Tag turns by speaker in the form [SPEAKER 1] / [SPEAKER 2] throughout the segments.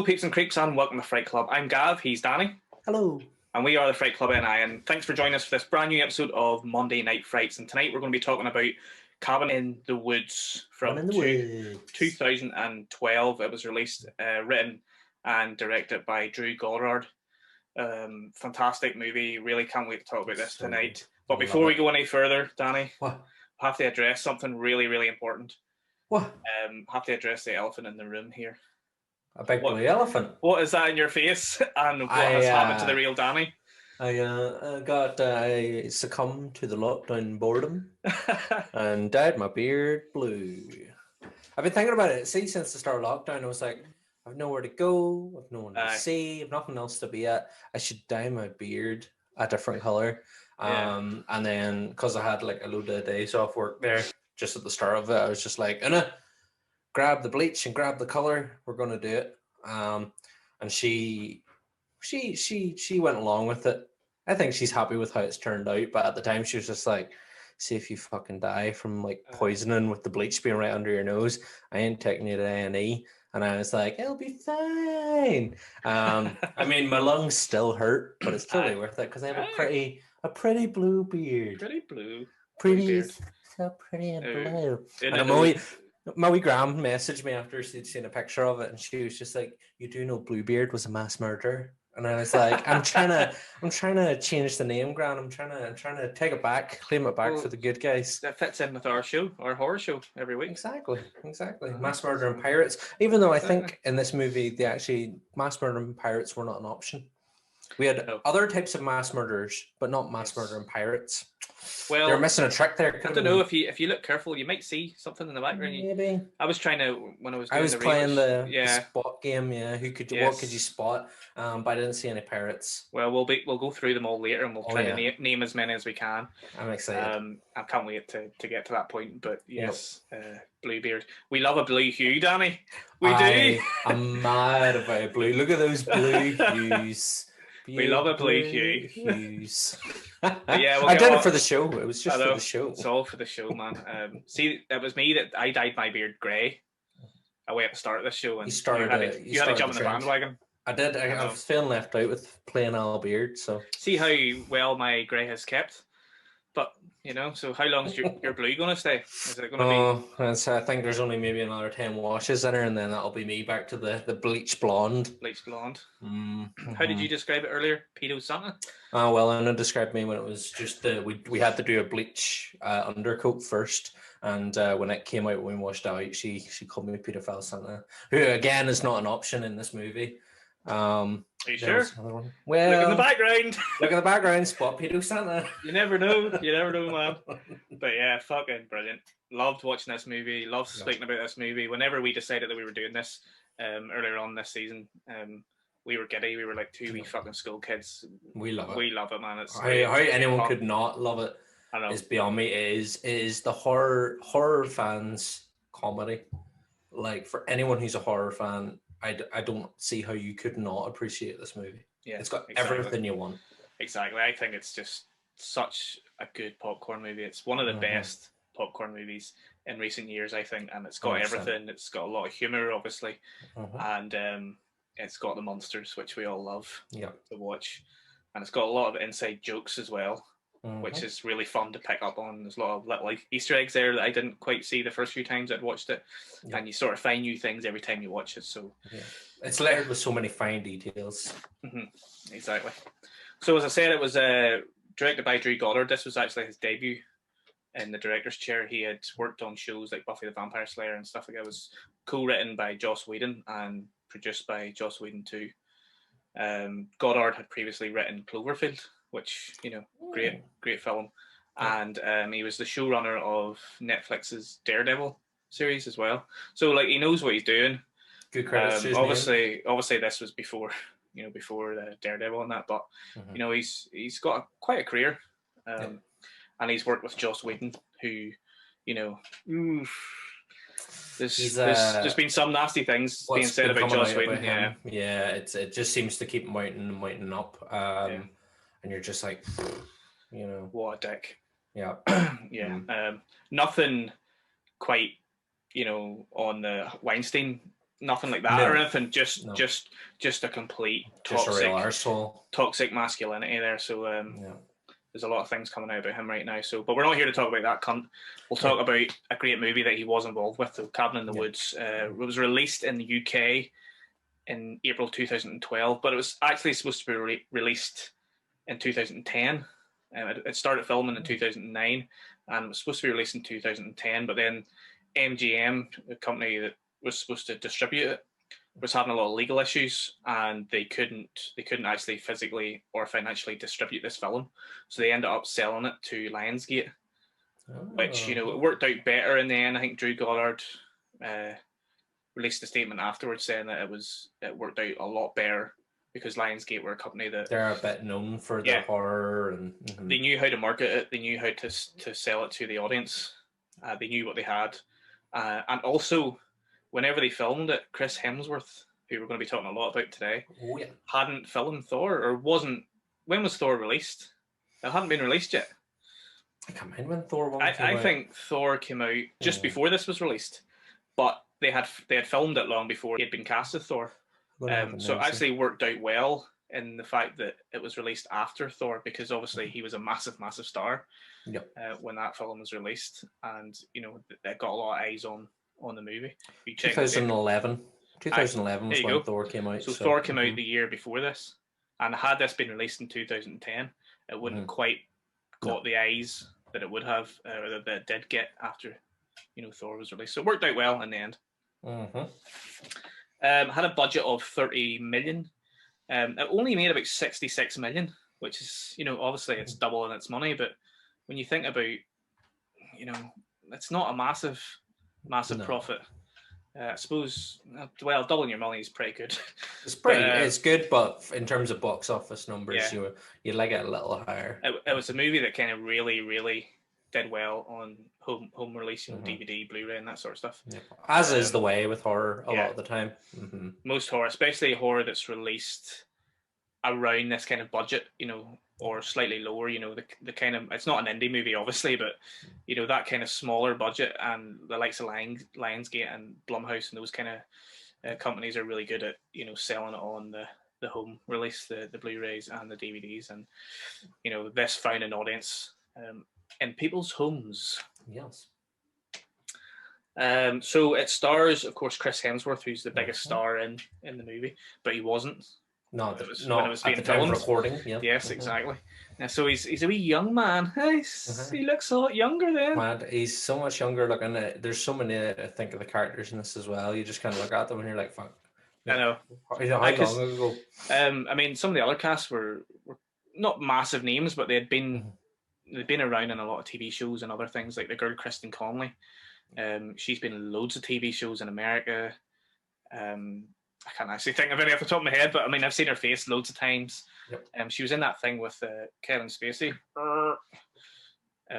[SPEAKER 1] peeps and creeps, and welcome to Fright Club. I'm Gav, he's Danny.
[SPEAKER 2] Hello.
[SPEAKER 1] And we are the Fright Club NI, and thanks for joining us for this brand new episode of Monday Night Frights. And tonight we're going to be talking about Cabin in the Woods from 2012. It was released, written and directed by Drew Goddard. Fantastic movie. Really can't wait to talk about this tonight. But before we go any further, Danny, I have to address something really, really important.
[SPEAKER 2] What?
[SPEAKER 1] Have to address the elephant in the room here.
[SPEAKER 2] A big blue elephant.
[SPEAKER 1] What is that in your face? And what has happened to the real Danny?
[SPEAKER 2] I succumbed to the lockdown boredom and dyed my beard blue. I've been thinking about it. See, since the start of lockdown, I was like, I've nowhere to go, I've no one to see, I've nothing else to be at. I should dye my beard a different color. And then because I had like a load of days off work there, just at the start of it, I was just like, grab the bleach and grab the color. We're gonna do it. And she went along with it. I think she's happy with how it's turned out. But at the time, she was just like, "See if you fucking die from like poisoning with the bleach being right under your nose. I ain't taking you to A&E." And I was like, "It'll be fine." I mean, my lungs still hurt, but it's totally worth it because I have a pretty blue beard.
[SPEAKER 1] Pretty blue.
[SPEAKER 2] Pretty, so pretty and blue. And my wee gram messaged me after she'd seen a picture of it, and she was just like, "You do know Bluebeard was a mass murderer?" And I was like, "I'm trying to change the name, Gran. I'm trying to take it back, claim it back for the good guys."
[SPEAKER 1] That fits in with our show, our horror show every week.
[SPEAKER 2] Exactly. Mass murder and pirates. Even though I think in this movie, mass murder and pirates were not an option. We had other types of mass murderers, but not mass murder and pirates.
[SPEAKER 1] Well,
[SPEAKER 2] they're missing a trick there.
[SPEAKER 1] I don't know, if you look careful, you might see something in the background.
[SPEAKER 2] Maybe.
[SPEAKER 1] I was trying to when I was
[SPEAKER 2] playing the spot game. Yeah, what could you spot? But I didn't see any pirates.
[SPEAKER 1] Well, we'll go through them all later, and we'll try to name as many as we can.
[SPEAKER 2] I'm excited.
[SPEAKER 1] I can't wait to get to that point. But yes, Bluebeard. We love a blue hue, Danny. We do.
[SPEAKER 2] I'm mad about blue. Look at those blue hues.
[SPEAKER 1] We love a blue hue.
[SPEAKER 2] Hues.
[SPEAKER 1] I
[SPEAKER 2] did it for the show. It was just for the show.
[SPEAKER 1] It's all for the show, man. See, it was me that I dyed my beard grey away at the start of this show, and you had to jump in the bandwagon.
[SPEAKER 2] I did. I was feeling left out with plain all beard. So
[SPEAKER 1] see how well my grey has kept. But so how long is your blue going to stay? Is it going to be?
[SPEAKER 2] I think there's only maybe another 10 washes in her, and then that'll be me back to the bleach blonde.
[SPEAKER 1] Bleach blonde. How did you describe it earlier? Pedo Santa?
[SPEAKER 2] Well, Anna described me when it was just we had to do a bleach undercoat first, and when it came out, when we washed it out, she called me Pedophile Santa, who again is not an option in this movie.
[SPEAKER 1] Are you sure?
[SPEAKER 2] Well,
[SPEAKER 1] look in the background.
[SPEAKER 2] Look at the background. Spot Pedo Santa.
[SPEAKER 1] You never know, man. But yeah, fucking brilliant. Loved watching this movie. Loved speaking about this movie. Whenever we decided that we were doing this earlier on this season, we were giddy. We were like two wee fucking school kids.
[SPEAKER 2] We love it.
[SPEAKER 1] We love it, man. It's
[SPEAKER 2] how anyone could not love it is beyond me. It is the horror fans comedy. Like, for anyone who's a horror fan, I don't see how you could not appreciate this movie. Yeah, it's got everything you want.
[SPEAKER 1] Exactly. I think it's just such a good popcorn movie. It's one of the best popcorn movies in recent years, I think, and it's got 100%. Everything. It's got a lot of humor, obviously, and it's got the monsters, which we all love to watch, and it's got a lot of inside jokes as well, which is really fun to pick up on. There's a lot of little Easter eggs there that I didn't quite see the first few times I'd watched it, and you sort of find new things every time you watch it. So
[SPEAKER 2] it's littered with so many fine details.
[SPEAKER 1] Exactly. So as I said, it was directed by Drew Goddard. This was actually his debut in the director's chair. He had worked on shows like Buffy the Vampire Slayer and stuff like that. It was co-written by Joss Whedon and produced by Joss Whedon too. Goddard had previously written Cloverfield, which, great film. And he was the showrunner of Netflix's Daredevil series as well. So like, he knows what he's doing.
[SPEAKER 2] Good credits.
[SPEAKER 1] Obviously this was before the Daredevil and that, but he's got quite a career. And he's worked with Joss Whedon, who, there's been some nasty things being said about Joss Whedon.
[SPEAKER 2] It just seems to keep mounting up. And you're just like,
[SPEAKER 1] what a dick.
[SPEAKER 2] Yeah.
[SPEAKER 1] Nothing quite, on the Weinstein nothing like that or anything.
[SPEAKER 2] No.
[SPEAKER 1] Just a complete
[SPEAKER 2] Just a real arsehole.
[SPEAKER 1] toxic masculinity there. So there's a lot of things coming out about him right now. So, but we're not here to talk about that cunt. We'll talk about a great movie that he was involved with, the Cabin in the Woods. It was released in the UK in April 2012, but it was actually supposed to be released in 2010. It started filming in 2009 and it was supposed to be released in 2010, but then MGM, the company that was supposed to distribute it, was having a lot of legal issues and they couldn't actually physically or financially distribute this film, so they ended up selling it to Lionsgate, which it worked out better in the end. I think Drew Goddard released a statement afterwards saying that it worked out a lot better because Lionsgate were a company that
[SPEAKER 2] they're a bit known for their horror and
[SPEAKER 1] they knew how to market it, they knew how to sell it to the audience, they knew what they had, and also whenever they filmed it, Chris Hemsworth, who we're going to be talking a lot about today, hadn't filmed Thor or wasn't. When was Thor released? It hadn't been released yet.
[SPEAKER 2] I can't remember when Thor 1 came
[SPEAKER 1] I
[SPEAKER 2] out.
[SPEAKER 1] think Thor came out just before this was released, but they had filmed it long before he had been cast as Thor. So it actually worked out well in the fact that it was released after Thor, because obviously he was a massive star when that film was released, and it got a lot of eyes on the movie.
[SPEAKER 2] 2011 was when Thor came out.
[SPEAKER 1] So Thor came out the year before this, and had this been released in 2010, it wouldn't have quite got the eyes that it would have, or that it did get after Thor was released. So it worked out well in the end. Had a budget of 30 million. It only made about 66 million, which is, obviously it's double in its money, but when you think about, it's not a massive profit. I suppose, well, doubling your money is pretty good.
[SPEAKER 2] It's good, but in terms of box office numbers, you'd like it a little higher.
[SPEAKER 1] It was a movie that kind of really, really did well on home release, DVD, Blu-ray, and that sort of stuff.
[SPEAKER 2] Yeah. As is the way with horror a lot of the time.
[SPEAKER 1] Most horror, especially horror that's released around this kind of budget, or slightly lower, the kind of, it's not an indie movie obviously, but that kind of smaller budget, and the likes of Lionsgate and Blumhouse and those kind of companies are really good at selling it on the home release, the Blu-rays and the DVDs, and this found an audience in people's homes.
[SPEAKER 2] Yes.
[SPEAKER 1] So it stars, of course, Chris Hemsworth, who's the biggest star in the movie, but he wasn't.
[SPEAKER 2] No,
[SPEAKER 1] when it was
[SPEAKER 2] being at the time of recording. Yeah.
[SPEAKER 1] Yes, exactly. So he's a wee young man. He looks a lot younger then.
[SPEAKER 2] Man, he's so much younger looking. There's so many, I think, of the characters in this as well. You just kind of look at them and you're like, fuck.
[SPEAKER 1] I know.
[SPEAKER 2] How long ago?
[SPEAKER 1] I mean, some of the other casts were not massive names, but they'd been around in a lot of TV shows and other things, like the girl Kristen Conley. She's been in loads of TV shows in America. I can't actually think of any off the top of my head, but I mean, I've seen her face loads of times.
[SPEAKER 2] Yep.
[SPEAKER 1] She was in that thing with Kevin Spacey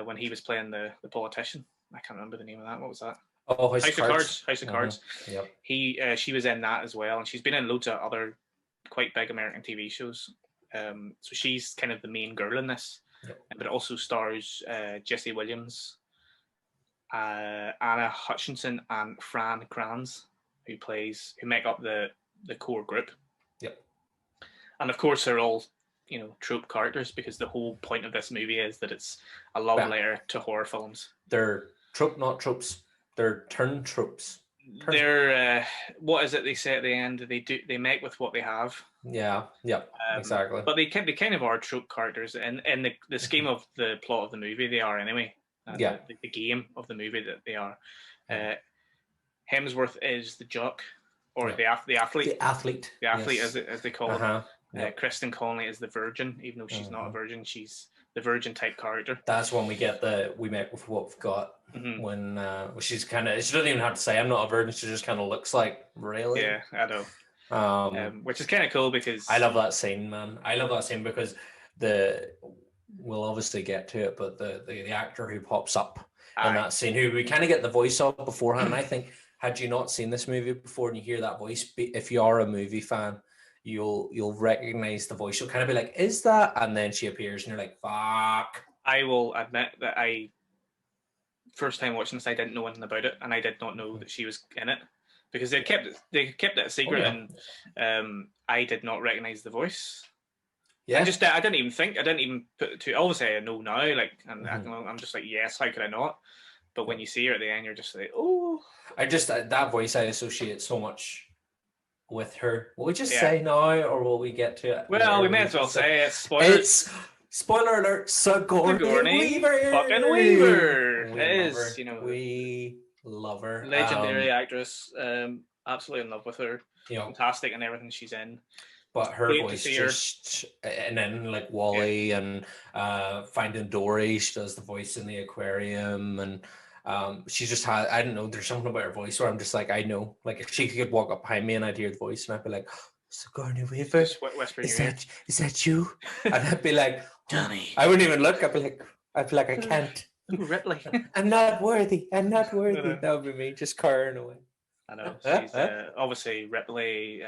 [SPEAKER 1] when he was playing the politician. I can't remember the name of that. What was that?
[SPEAKER 2] Oh, House of Cards.
[SPEAKER 1] House of Cards.
[SPEAKER 2] Yep.
[SPEAKER 1] She was in that as well, and she's been in loads of other quite big American TV shows. So she's kind of the main girl in this, but it also stars Jesse Williams, Anna Hutchinson, and Fran Kranz, who make up the core group.
[SPEAKER 2] Yep.
[SPEAKER 1] And of course they're all, trope characters, because the whole point of this movie is that it's a love letter to horror films.
[SPEAKER 2] They're trope, not tropes. They're turn tropes.
[SPEAKER 1] They're what is it they say at the end? They make with what they have.
[SPEAKER 2] Yeah. Exactly.
[SPEAKER 1] But they kind of are trope characters, and in the scheme of the plot of the movie, they are anyway. The game of the movie that they are. Hemsworth is the jock, or the athlete.
[SPEAKER 2] The athlete.
[SPEAKER 1] The athlete, yes. as they call him.
[SPEAKER 2] Yep.
[SPEAKER 1] Kristen Conley is the virgin, even though she's not a virgin. She's the virgin type character.
[SPEAKER 2] That's when we get we make with what we've got. When she's she doesn't even have to say I'm not a virgin. She just kind of looks like, really.
[SPEAKER 1] Yeah, I know. Which is kind of cool, because
[SPEAKER 2] I love that scene, man. I love that scene because we'll obviously get to it, but the actor who pops up in that scene, who we kind of get the voice of beforehand. And I think, had you not seen this movie before and you hear that voice, if you are a movie fan, you'll recognize the voice. You'll kind of be like, is that? And then she appears and you're like, fuck.
[SPEAKER 1] I will admit that first time watching this, I didn't know anything about it, and I did not know that she was in it. because they kept it a secret, and I did not recognize the voice.
[SPEAKER 2] Yeah.
[SPEAKER 1] I didn't even put it to. Obviously, I know now. Like, and I'm just like, yes, how could I not? But when you see her at the end, you're just like, oh.
[SPEAKER 2] That voice I associate so much with her. Will we just say now, or will we get to it?
[SPEAKER 1] Well, we may as well say it. Spoilers.
[SPEAKER 2] It's spoiler alert. Sigourney Weaver.
[SPEAKER 1] Fucking Weaver. It is.
[SPEAKER 2] We love her.
[SPEAKER 1] Legendary actress. Absolutely in love with her.
[SPEAKER 2] You know,
[SPEAKER 1] fantastic in everything she's in.
[SPEAKER 2] But her voice just, and then like Wally and Finding Dory, she does the voice in the aquarium, and she just had, I don't know, there's something about her voice where I'm just like, I know, like if she could walk up behind me and I'd hear the voice and I'd be like, Sigourney Weaver, is that you? And I'd be like,
[SPEAKER 1] Johnny.
[SPEAKER 2] I wouldn't even look. I'd be like, I can't.
[SPEAKER 1] Ripley.
[SPEAKER 2] I'm not worthy. That would be me, just cowering away.
[SPEAKER 1] I know. She's obviously Ripley,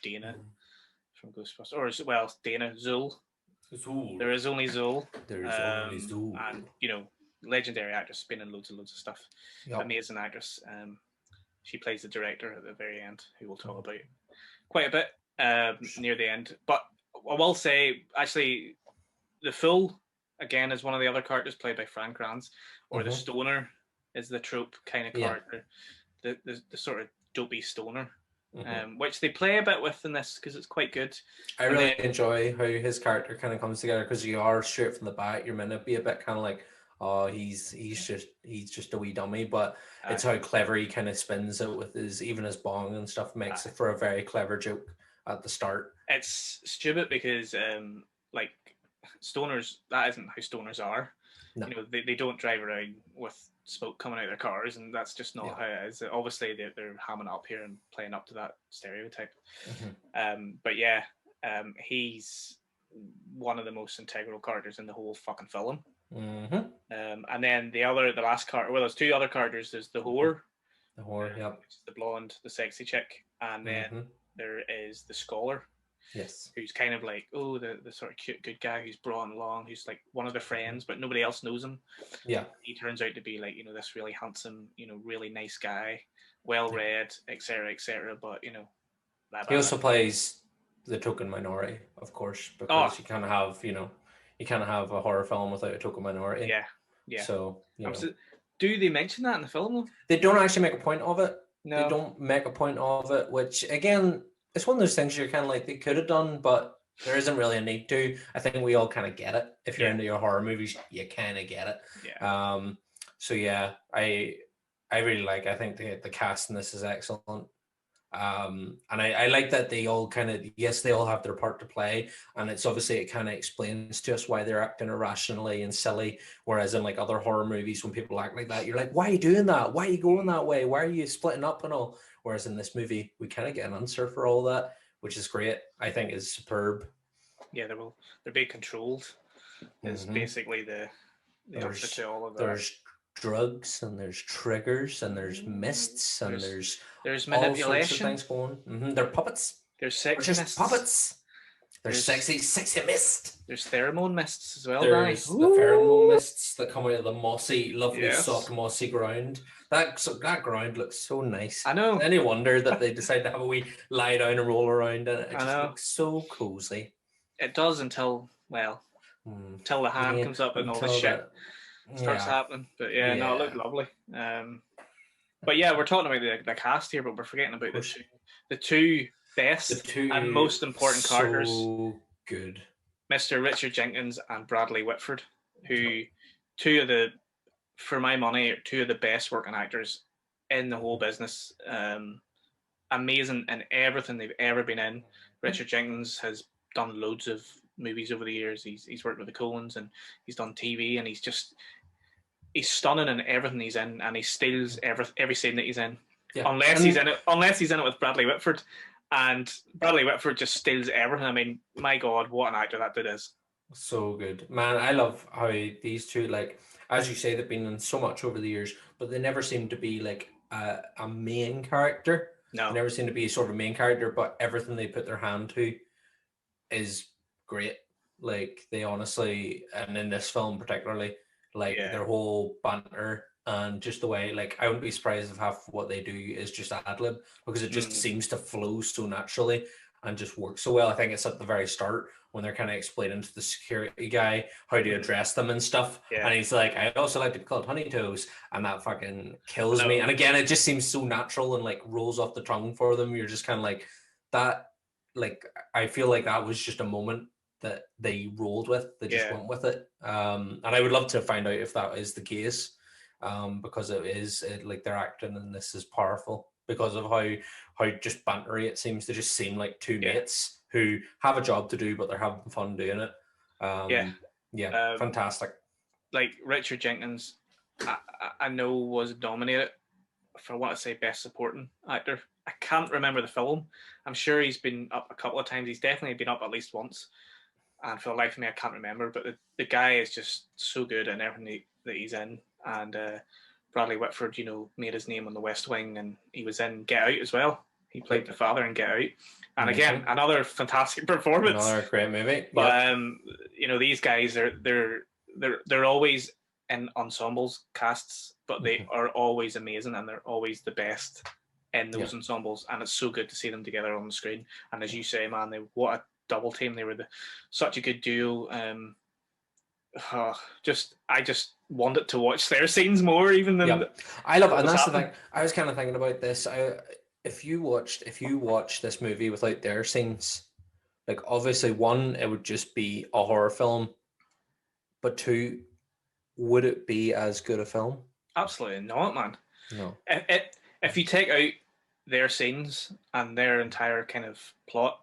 [SPEAKER 1] Dana from Ghostbusters, or Dana Zool. There is only Zool. And legendary actress, been in loads of stuff. Yep. Amazing actress. She plays the director at the very end, who we'll talk about quite a bit near the end. But I will say, actually, the Fool again is one of the other characters played by Frank Kranz, or the Stoner is the trope kind of character, the sort of dopey stoner. Which they play a bit with in this because it's quite good.
[SPEAKER 2] I really enjoy how his character kind of comes together, because you are straight from the bat, you're meant to be a bit kind of like, oh, he's just a wee dummy, but it's how clever he kind of spins it with his bong and stuff, makes it for a very clever joke at the start.
[SPEAKER 1] It's stupid because like stoners, that isn't how stoners are. No. They don't drive around with smoke coming out of their cars, and that's just not how it is. Obviously they're hamming up here and playing up to that stereotype. But he's one of the most integral characters in the whole fucking film. And then the last character, well, there's two other characters. There's the whore, which is the blonde, the sexy chick, and then there is the scholar, who's kind of like, the sort of cute good guy who's brought along, who's like one of the friends, but nobody else knows him. He turns out to be like, this really handsome, really nice guy, well read, etc., but
[SPEAKER 2] he also plays the token minority, of course, because you can't have a horror film without a token minority. So
[SPEAKER 1] do they mention that in the film though?
[SPEAKER 2] They don't actually make a point of it.
[SPEAKER 1] No,
[SPEAKER 2] they don't make a point of it, which again, it's one of those things you're kind of like, they could have done, but there isn't really a need to. I think we all kind of get it. If you're into your horror movies, you kind of get it. I really like, I think the cast in this is excellent. And I like that they all kind of, they all have their part to play, and it's obviously, it kind of explains to us why they're acting irrationally and silly, whereas in like other horror movies, when people act like that, you're like, why are you doing that? Why are you going that way? Why are you splitting up and all? Whereas in this movie, we kind of get an answer for all that, which is great. I think is superb.
[SPEAKER 1] Yeah, they're being controlled. Is basically the answer to all of that.
[SPEAKER 2] There's drugs, and there's triggers, and there's mists, and there's
[SPEAKER 1] manipulation.
[SPEAKER 2] All sorts of things going. They're puppets.
[SPEAKER 1] There's sexy mists.
[SPEAKER 2] Puppets. There's sexy mist.
[SPEAKER 1] There's pheromone mists as well.
[SPEAKER 2] There's the pheromone mists that come out of the mossy, lovely, soft, mossy ground. That ground looks so nice.
[SPEAKER 1] I know.
[SPEAKER 2] Any wonder that they decided to have a wee lie down and roll around in it. It just looks so cozy.
[SPEAKER 1] It does until the hand comes up and all this shit starts happening. But it looked lovely. But we're talking about the cast here, but we're forgetting about the two best and most important characters.
[SPEAKER 2] So good.
[SPEAKER 1] Mr. Richard Jenkins and Bradley Whitford, who for my money, are two of the best working actors in the whole business. Amazing in everything they've ever been in. Richard Jenkins has done loads of movies over the years. He's worked with the Coens, and he's done TV, and he's stunning in everything he's in, and he steals every scene that he's in. Unless he's in it with Bradley Whitford, and Bradley Whitford just steals everything. I mean, my God, what an actor that dude is.
[SPEAKER 2] So good, man. I love how these two, like, as you say, they've been in so much over the years, but they never seem to be like a main character.
[SPEAKER 1] No,
[SPEAKER 2] they never seem to be sort of a main character, but everything they put their hand to is great. Like, they honestly, and in this film particularly, like their whole banter and just the way, like, I wouldn't be surprised if half what they do is just ad lib, because it just seems to flow so naturally and just works so well. I think it's at the very start when they're kind of explaining to the security guy how to address them and stuff, and he's like, I also like to be called Honey Toes, and that fucking kills me. And again, it just seems so natural and like rolls off the tongue for them. You're just kind of like that. Like, I feel like that was just a moment that they rolled with. They just went with it. And I would love to find out if that is the case, because like their acting in this is powerful because of how just bantery it seems. They just seem like two mates who have a job to do, but they're having fun doing it. Fantastic.
[SPEAKER 1] Like Richard Jenkins, I know was nominated for, I want to say, best supporting actor. I can't remember the film. I'm sure he's been up a couple of times. He's definitely been up at least once. And for the life of me, I can't remember. But the guy is just so good in everything that he's in. And Bradley Whitford, made his name on The West Wing, and he was in Get Out as well. He played the father in Get Out. And again, another fantastic performance.
[SPEAKER 2] Another great movie.
[SPEAKER 1] But these guys they're always in ensembles, casts, but they are always amazing, and they're always the best in those ensembles, and it's so good to see them together on the screen. And as you say, man, what a double team. They were such a good duo. I just wanted to watch their scenes more, even than
[SPEAKER 2] I love it. And that's the thing. I was kind of thinking about this. If you watch this movie without their scenes, like, obviously, one, it would just be a horror film, but two, would it be as good a film?
[SPEAKER 1] Absolutely not, man.
[SPEAKER 2] No.
[SPEAKER 1] If you take out their scenes and their entire kind of plot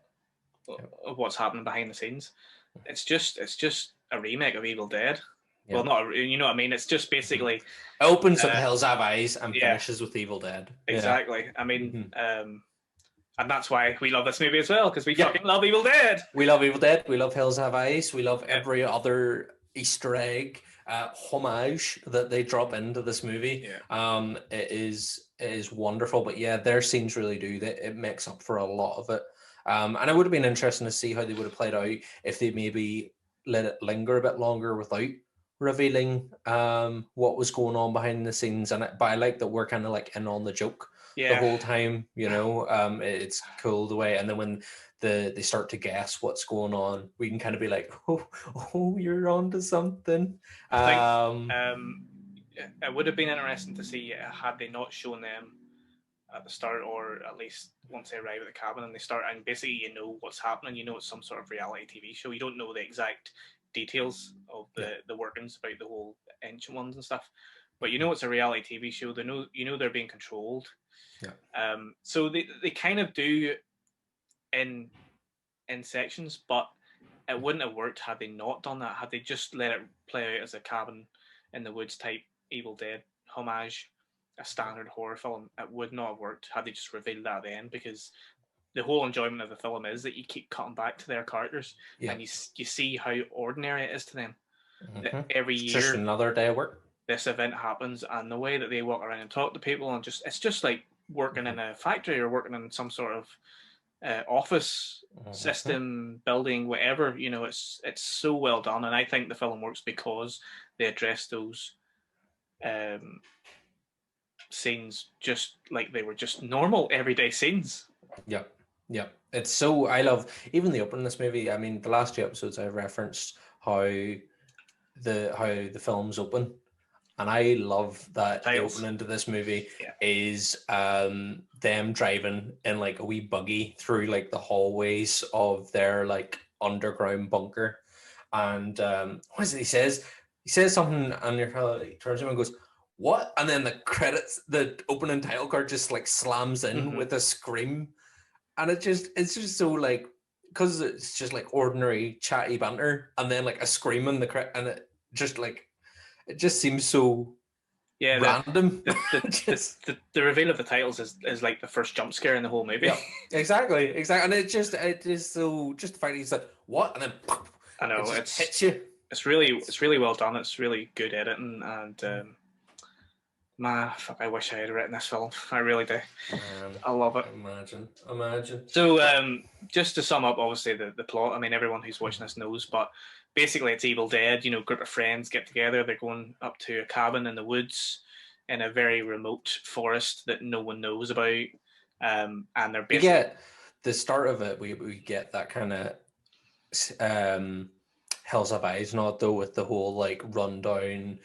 [SPEAKER 1] of what's happening behind the scenes, it's just a remake of Evil Dead. Well, not you know what I mean. It's just basically
[SPEAKER 2] it opens with Hills Have Eyes and finishes with Evil Dead.
[SPEAKER 1] Exactly. I mean, and that's why we love this movie as well, because we fucking love Evil Dead.
[SPEAKER 2] We love Evil Dead. We love Hills Have Eyes. We love every other Easter egg homage that they drop into this movie. It is wonderful. But their scenes really do that. It makes up for a lot of it. And it would have been interesting to see how they would have played out if they maybe let it linger a bit longer without revealing what was going on behind the scenes. But I like that we're kind of like in on the joke the whole time. It's cool the way. And then when they start to guess what's going on, we can kind of be like, oh, you're onto something.
[SPEAKER 1] I think, it would have been interesting to see had they not shown them at the start, or at least once they arrive at the cabin and they start, and basically what's happening. It's some sort of reality TV show. You don't know the exact details of the workings about the whole ancient ones and stuff, but it's a reality TV show. They know they're being controlled. So they kind of do in sections, but it wouldn't have worked had they not done that. Had they just let it play out as a cabin in the woods type Evil Dead homage, a standard horror film, it would not have worked had they just revealed that at the end, because the whole enjoyment of the film is that you keep cutting back to their characters and you see how ordinary it is to them. That every year,
[SPEAKER 2] just another day of work,
[SPEAKER 1] this event happens, and the way that they walk around and talk to people, and it's just like working in a factory or working in some sort of office system, building, whatever. It's so well done, and I think the film works because they address those scenes just like they were just normal everyday scenes.
[SPEAKER 2] It's so, I love even the opening of this movie. I mean, the last 2 episodes I referenced how the films open, and I love that the opening to this movie is them driving in like a wee buggy through like the hallways of their like underground bunker, and what is it he says? He says something, and your he turns to him and goes, "What?" And then the opening title card just like slams in with a scream, and it's just so like, because it's just like ordinary chatty banter, and then like a scream in and it just seems so random.
[SPEAKER 1] The reveal of the titles is like the first jump scare in the whole movie.
[SPEAKER 2] Exactly, and it is so, just the fact he's like, "What?" and then
[SPEAKER 1] I know
[SPEAKER 2] it hits you.
[SPEAKER 1] It's really well done. It's really good editing, and I wish I had written this film. I really do. I love it.
[SPEAKER 2] Imagine.
[SPEAKER 1] So, just to sum up, obviously the plot. I mean, everyone who's watching this knows, but basically it's Evil Dead. Group of friends get together. They're going up to a cabin in the woods. in a very remote forest that no one knows about. And they're
[SPEAKER 2] We
[SPEAKER 1] basically
[SPEAKER 2] get the start of it. We get that kind of Hills Have Eyes nod though, with the whole like rundown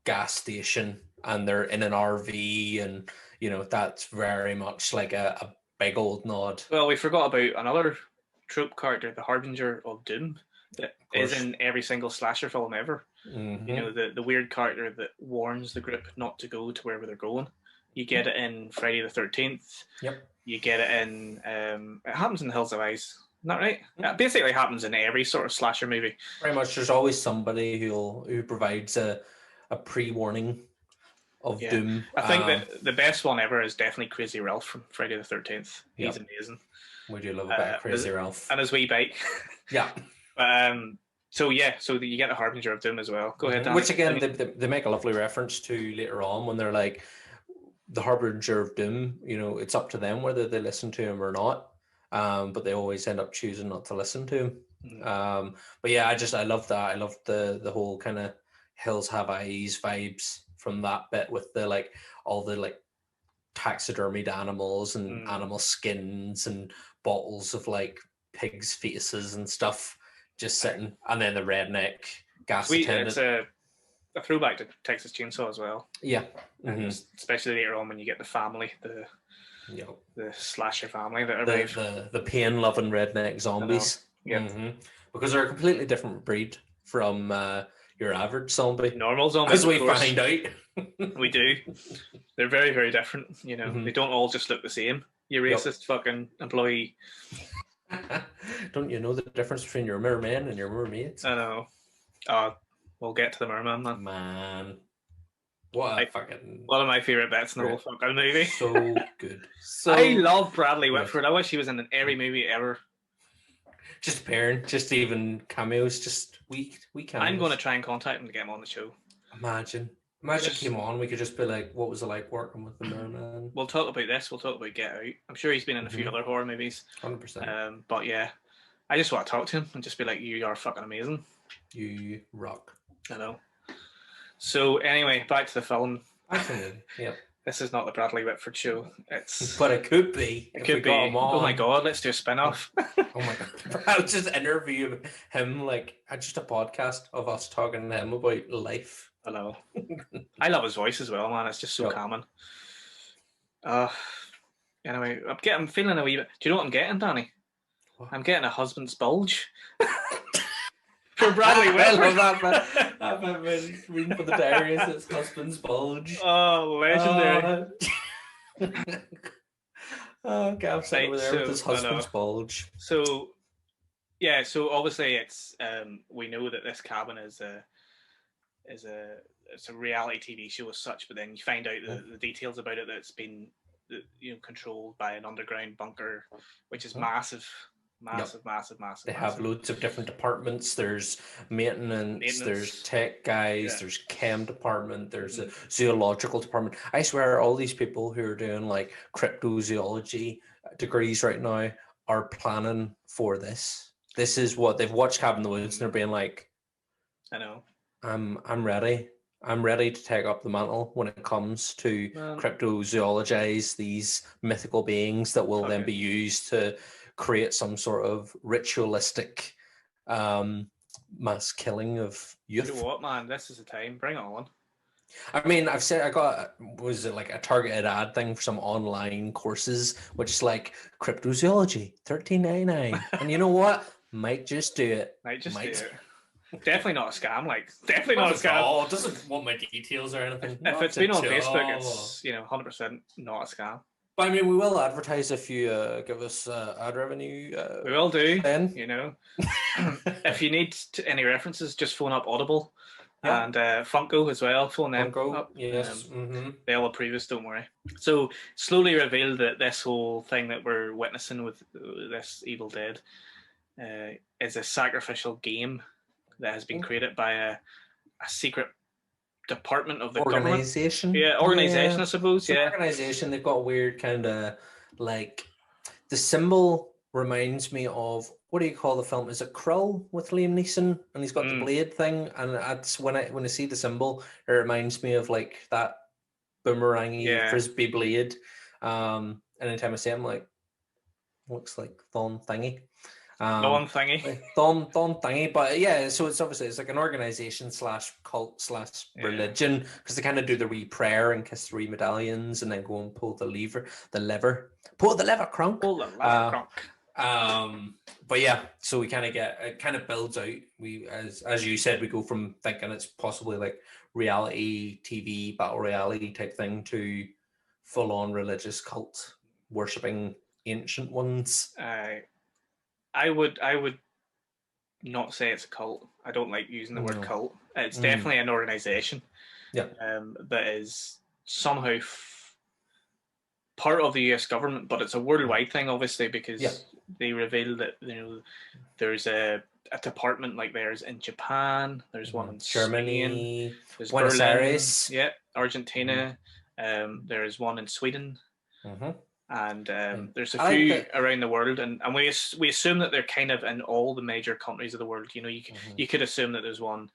[SPEAKER 2] gas station, and they're in an RV, and that's very much like a big old nod.
[SPEAKER 1] Well, we forgot about another trope character, the Harbinger of Doom, that is in every single slasher film ever.
[SPEAKER 2] Mm-hmm.
[SPEAKER 1] The weird character that warns the group not to go to wherever they're going. You get it in Friday the 13th.
[SPEAKER 2] Yep.
[SPEAKER 1] You get it in, it happens in Hills of Eyes. Isn't that right? It basically happens in every sort of slasher movie.
[SPEAKER 2] Very much. There's always somebody who provides a pre-warning of doom.
[SPEAKER 1] I think that the best one ever is definitely Crazy Ralph from Friday the 13th. He's amazing.
[SPEAKER 2] We do love a bit of Crazy Ralph.
[SPEAKER 1] And his wee bike.
[SPEAKER 2] Yeah.
[SPEAKER 1] So you get the Harbinger of Doom as well. Go ahead, Danny.
[SPEAKER 2] Which again, they make a lovely reference to later on when they're like, the Harbinger of Doom, it's up to them whether they listen to him or not. But they always end up choosing not to listen to him. But yeah, I love that. I love the whole kind of Hills Have Eyes vibes from that bit, with the like all the like taxidermied animals and animal skins and bottles of like pigs' fetuses and stuff just sitting, and then the redneck gas attendant.
[SPEAKER 1] It's a throwback to Texas Chainsaw as well.
[SPEAKER 2] Yeah.
[SPEAKER 1] And especially later on when you get the family, the slasher family that are
[SPEAKER 2] the pain-loving redneck zombies.
[SPEAKER 1] Yeah.
[SPEAKER 2] Because they're a completely different breed from your average zombie.
[SPEAKER 1] Normal zombies,
[SPEAKER 2] as we find out.
[SPEAKER 1] We do. They're very, very different. They don't all just look the same. You racist fucking employee.
[SPEAKER 2] Don't you know the difference between your merman and your mermaids?
[SPEAKER 1] I know. We'll get to the merman, man.
[SPEAKER 2] Man. What a fucking...
[SPEAKER 1] One of my favourite bits in the whole fucking movie.
[SPEAKER 2] So good.
[SPEAKER 1] I love Bradley Whitford. I wish he was in every movie ever.
[SPEAKER 2] Just appearing, just even cameos, just weak cameos.
[SPEAKER 1] I'm going to try and contact him to get him on the show.
[SPEAKER 2] Imagine he came on, we could just be like, what was it like working with the merman?
[SPEAKER 1] We'll talk about this, we'll talk about Get Out. I'm sure he's been in a few other horror movies.
[SPEAKER 2] 100%.
[SPEAKER 1] But yeah, I just want to talk to him and just be like, you are fucking amazing.
[SPEAKER 2] You rock.
[SPEAKER 1] I know. So anyway, back to the film.
[SPEAKER 2] Absolutely, yeah.
[SPEAKER 1] This is not the Bradley Whitford show.
[SPEAKER 2] But it could be.
[SPEAKER 1] It could be. Oh my god, let's do a spin-off.
[SPEAKER 2] Oh my god. I'll just interview him, like just a podcast of us talking to him about life.
[SPEAKER 1] I know. I love his voice as well, man. It's just so calming. Anyway, I'm feeling a wee bit. Do you know what I'm getting, Danny? What? I'm getting a husband's bulge. For Bradley Whitford.
[SPEAKER 2] I love that man. Reading for the diaries, it's husband's bulge.
[SPEAKER 1] Oh, legendary.
[SPEAKER 2] Gav's over there with his husband's bulge.
[SPEAKER 1] So obviously it's we know that this cabin is a reality TV show as such, but then you find out the details about it, that it's been controlled by an underground bunker, which is massive. Massive.
[SPEAKER 2] They have loads of different departments. There's maintenance. There's tech guys, there's chem department, there's a zoological department. I swear all these people who are doing like cryptozoology degrees right now are planning for this. This is what they've watched Cabin in the Woods and they're being like,
[SPEAKER 1] I know.
[SPEAKER 2] I'm ready. I'm ready to take up the mantle when it comes to cryptozoologize these mythical beings that will then be used to create some sort of ritualistic mass killing of youth.
[SPEAKER 1] You know what, man? This is the time. Bring it on.
[SPEAKER 2] I mean, I've said was it like a targeted ad thing for some online courses, which is like cryptozoology, $13.99, and you know what? Might just do it.
[SPEAKER 1] Might do it. Definitely not a scam. Definitely not a scam.
[SPEAKER 2] Oh, it doesn't want my details or anything.
[SPEAKER 1] If it's been on Facebook, it's 100% not a scam.
[SPEAKER 2] But I mean, we will advertise if you give us ad revenue.
[SPEAKER 1] We will do.
[SPEAKER 2] Then
[SPEAKER 1] if you need any references, just phone up Audible and Funko as well. Phone them up.
[SPEAKER 2] Yes,
[SPEAKER 1] they'll approve us. Don't worry. So slowly revealed that this whole thing that we're witnessing with this Evil Dead is a sacrificial game that has been created by a secret department of the
[SPEAKER 2] organization.
[SPEAKER 1] Organization, I suppose.
[SPEAKER 2] Organization. They've got a weird kind of like, the symbol reminds me of, what do you call the film? Is it Krull with Liam Neeson? And he's got the blade thing. And that's when I see the symbol, it reminds me of like that boomerangy frisbee blade. Anytime I see it, I'm like, looks like Thon Thingy.
[SPEAKER 1] Thon Thingy.
[SPEAKER 2] Thon Thingy. But yeah, so it's obviously it's like an organization / cult / religion, because they kind of do the wee prayer and kiss the wee medallions and then go and pull the lever. Pull the lever, crunk.
[SPEAKER 1] Pull the lever,
[SPEAKER 2] crunk. But yeah, so we kind of it kind of builds out. We, as you said, we go from thinking it's possibly like reality TV battle reality type thing to full on religious cult worshipping ancient ones.
[SPEAKER 1] I would not say it's a cult. I don't like using the word cult. It's definitely an organization.
[SPEAKER 2] Yeah.
[SPEAKER 1] That is somehow part of the US government, but it's a worldwide thing, obviously, because they revealed that there's a department like theirs in Japan. There's one in
[SPEAKER 2] Germany.
[SPEAKER 1] Spain, there's
[SPEAKER 2] Buenos
[SPEAKER 1] Berlin,
[SPEAKER 2] Aires.
[SPEAKER 1] yeah, Argentina. There's one in Sweden. And there's a few around the world, and we assume that they're kind of in all the major countries of the world. You could assume that there's one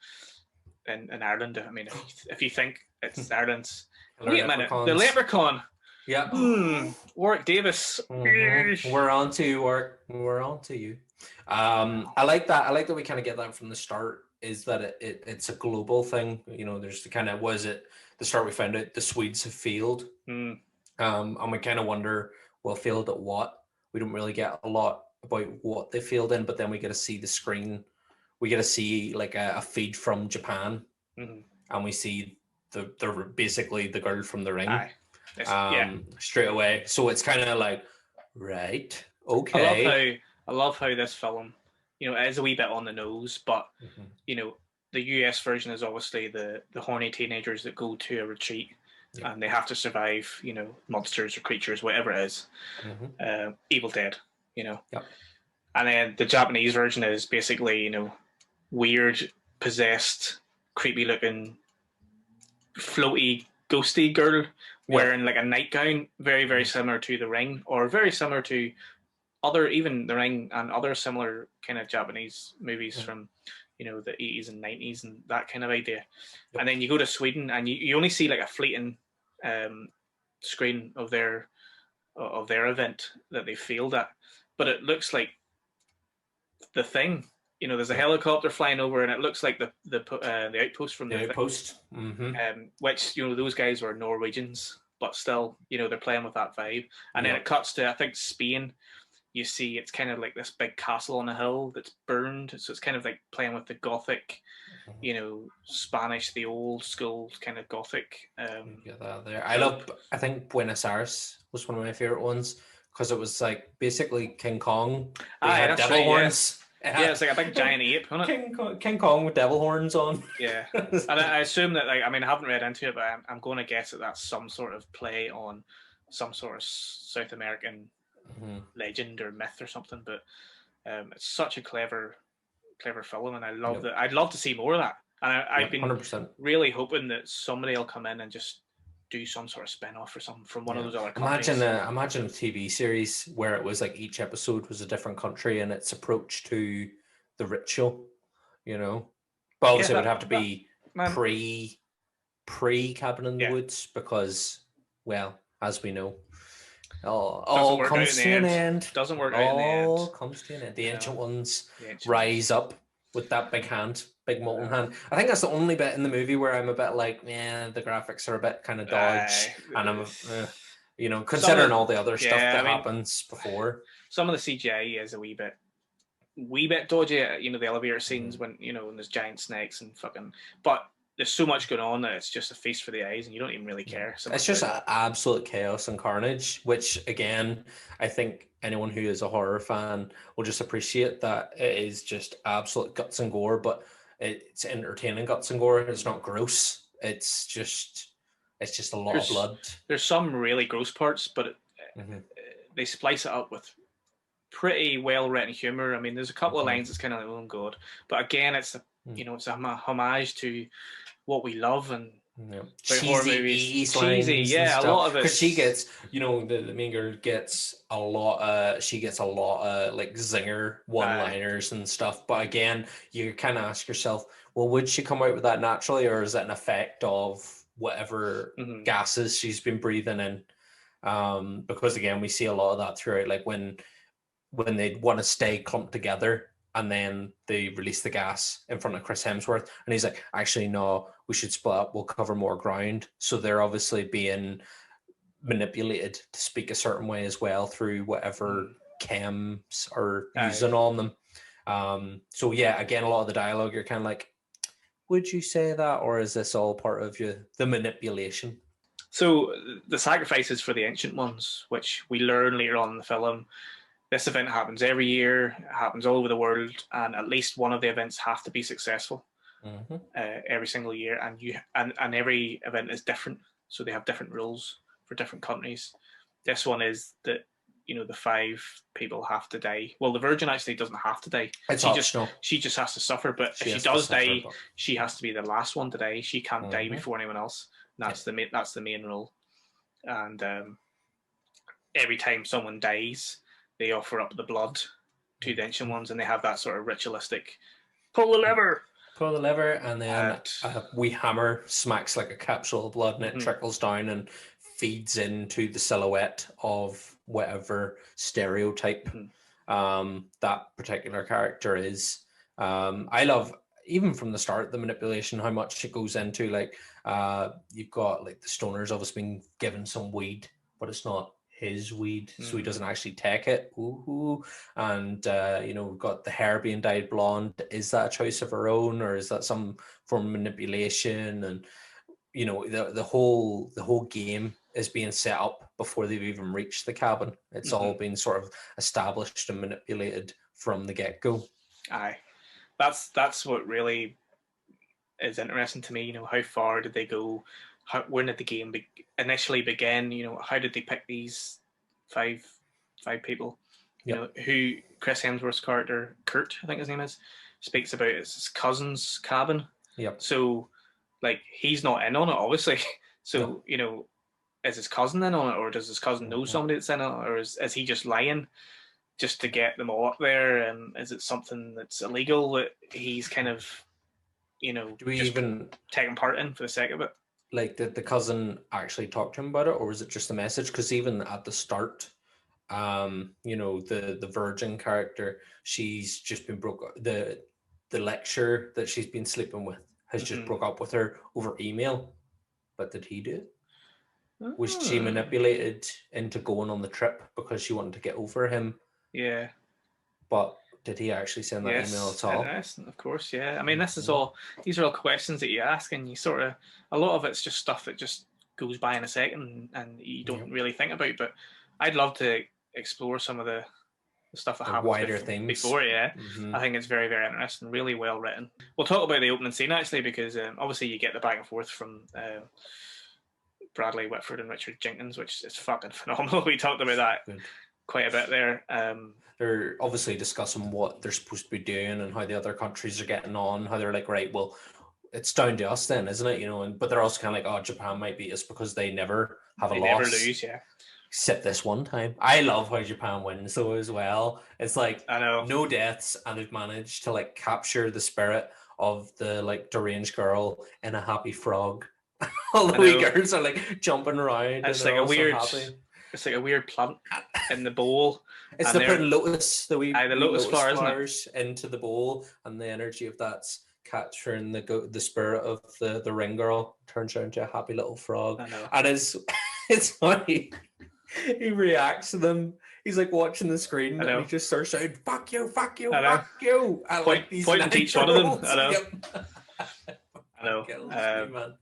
[SPEAKER 1] in Ireland. I mean, if you think it's Ireland's, wait a minute, the Leprechaun.
[SPEAKER 2] Yeah.
[SPEAKER 1] Warwick Davis.
[SPEAKER 2] We're on to you, Warwick. We're on to you. I like that. I like that we kind of get that from the start. Is that it's a global thing? There's the kind of the start we found out the Swedes have failed. And we kind of wonder, well, failed at what? We don't really get a lot about what they failed in, but then we get to see the screen. We get to see like a feed from Japan, and we see they're basically the girl from The Ring, straight away. So it's kind of like, right, okay.
[SPEAKER 1] I love how this film, it is a wee bit on the nose, but the US version is obviously the horny teenagers that go to a retreat. And they have to survive, monsters or creatures, whatever it is. Evil Dead, And then the Japanese version is basically, weird, possessed, creepy looking, floaty, ghosty girl wearing like a nightgown, very, very similar to The Ring, or very similar to even The Ring and other similar kind of Japanese movies from the 80s and 90s and that kind of idea. And then you go to Sweden and you only see like a fleeting screen of their event that they failed at, but it looks like The Thing. There's a helicopter flying over and it looks like the outpost from the
[SPEAKER 2] outpost.
[SPEAKER 1] Which those guys were Norwegians, but still they're playing with that vibe. And then it cuts to, I think, Spain. You see it's kind of like this big castle on a hill that's burned. So it's kind of like playing with the Gothic, Spanish, the old school kind of Gothic.
[SPEAKER 2] Get that there. I think Buenos Aires was one of my favorite ones because it was like basically King Kong. They had devil horns.
[SPEAKER 1] Yeah, it's like a big giant ape, isn't it?
[SPEAKER 2] King Kong with devil horns on.
[SPEAKER 1] Yeah. And I assume that, I haven't read into it, but I'm going to guess that that's some sort of play on some sort of South American legend or myth or something, but it's such a clever film, and I love that. I'd love to see more of that, and I've been
[SPEAKER 2] 100%.
[SPEAKER 1] really hoping that somebody will come in and just do some sort of spin-off or something from one of those other countries.
[SPEAKER 2] Imagine a TV series where it was like each episode was a different country and its approach to the ritual, but obviously it would have to be pre Cabin in the Woods, because, well, as we know, all comes to an end.
[SPEAKER 1] Doesn't work out in the end.
[SPEAKER 2] All comes to an end. The ancient ones rise up with that big molten hand. I think that's the only bit in the movie where I'm a bit like, the graphics are a bit kind of dodge, and I'm, considering all the other stuff that happens before.
[SPEAKER 1] Some of the CGI is a wee bit dodgy. The elevator scenes when when there's giant snakes and fucking, but there's so much going on that it's just a feast for the eyes and you don't even really care. So
[SPEAKER 2] it's just absolute chaos and carnage, which again, I think anyone who is a horror fan will just appreciate that it is just absolute guts and gore, but it's entertaining guts and gore. It's not gross. It's just a lot of blood.
[SPEAKER 1] There's some really gross parts, but they splice it up with pretty well written humor. I mean, there's a couple of lines that's kind of like, oh god, but again, it's it's a homage to what we love, and
[SPEAKER 2] Yeah.
[SPEAKER 1] Like horror movies, cheesy,
[SPEAKER 2] yeah,
[SPEAKER 1] a lot of it.
[SPEAKER 2] Because she gets, the main girl gets a lot. She gets a lot of like zinger one-liners and stuff. But again, you kind of ask yourself, well, would she come out with that naturally, or is that an effect of whatever gases she's been breathing in? Because again, we see a lot of that throughout, like when they want to stay clumped together. And then they release the gas in front of Chris Hemsworth. And he's like, actually, no, we should split up. We'll cover more ground. So they're obviously being manipulated to speak a certain way as well through whatever chems are using on them. So yeah, again, a lot of the dialogue, you're kind of like, would you say that? Or is this all part of the manipulation?
[SPEAKER 1] So the sacrifices for the Ancient Ones, which we learn later on in the film, this event happens every year, it happens all over the world, and at least one of the events have to be successful every single year. And every event is different, so they have different rules for different countries. This one is that the 5 people have to die. Well, the Virgin actually doesn't have to die. She just has to suffer. But if she does die, she has to be the last one to die. She can't die before anyone else. That's the main rule. And every time someone dies, they offer up the blood to the Ancient Ones, and they have that sort of ritualistic pull the lever,
[SPEAKER 2] and then a wee hammer smacks like a capsule of blood, and it trickles down and feeds into the silhouette of whatever stereotype that particular character is. I love, even from the start, the manipulation, how much it goes into. Like you've got like the stoners obviously being given some weed, but it's not his weed, so he doesn't actually take it. And we've got the hair being dyed blonde. Is that a choice of her own, or is that some form of manipulation? And the whole game is being set up before they've even reached the cabin. It's all been sort of established and manipulated from the get-go.
[SPEAKER 1] Aye, that's what really is interesting to me. How far did they go? When did the game initially begin? How did they pick these five people? Who Chris Hemsworth's character, Kurt, I think his name is, speaks about it's his cousin's cabin.
[SPEAKER 2] Yep.
[SPEAKER 1] So, like, he's not in on it, obviously. So, is his cousin in on it, or does his cousin know somebody that's in on it, or is he just lying just to get them all up there? And is it something that's illegal that he's kind of,
[SPEAKER 2] do we even
[SPEAKER 1] taking part in for the sake of it?
[SPEAKER 2] Like, did the cousin actually talk to him about it, or was it just a message? Because even at the start, the Virgin character, she's just been the lecturer that she's been sleeping with has just broke up with her over email. But did he do it? Was she manipulated into going on the trip because she wanted to get over him?
[SPEAKER 1] Yeah.
[SPEAKER 2] But did he actually send that email at all?
[SPEAKER 1] Yes, of course, yeah. I mean, these are all questions that you ask, and you sort of, a lot of it's just stuff that just goes by in a second and you don't really think about. But I'd love to explore some of the stuff that happens
[SPEAKER 2] wider things
[SPEAKER 1] before. I think it's very, very interesting, really well written. We'll talk about the opening scene actually, because obviously you get the back and forth from Bradley Whitford and Richard Jenkins, which is fucking phenomenal. We talked about that quite a bit there.
[SPEAKER 2] They're obviously discussing what they're supposed to be doing and how the other countries are getting on, how they're like, right, well, it's down to us then, isn't it? But they're also kind of like, oh, Japan might beat us because they never have a loss.
[SPEAKER 1] Never lose, yeah.
[SPEAKER 2] Except this one time. I love how Japan wins though as well. It's like,
[SPEAKER 1] I know,
[SPEAKER 2] no deaths, and they've managed to like capture the spirit of the like deranged girl in a happy frog. All the wee girls are like jumping around.
[SPEAKER 1] It's like a weird. It's like a weird plant in the bowl.
[SPEAKER 2] It's the putting the
[SPEAKER 1] lotus flowers,
[SPEAKER 2] isn't it? Into the bowl, and the energy of that's capturing the spirit of the ring girl. Turns her into a happy little frog.
[SPEAKER 1] I know.
[SPEAKER 2] And it's funny. He reacts to them. He's like watching the screen, and he just starts shouting, "Fuck you, fuck you, fuck you!" I like these
[SPEAKER 1] pointing to each one of them. I know.
[SPEAKER 2] Yep.
[SPEAKER 1] I know.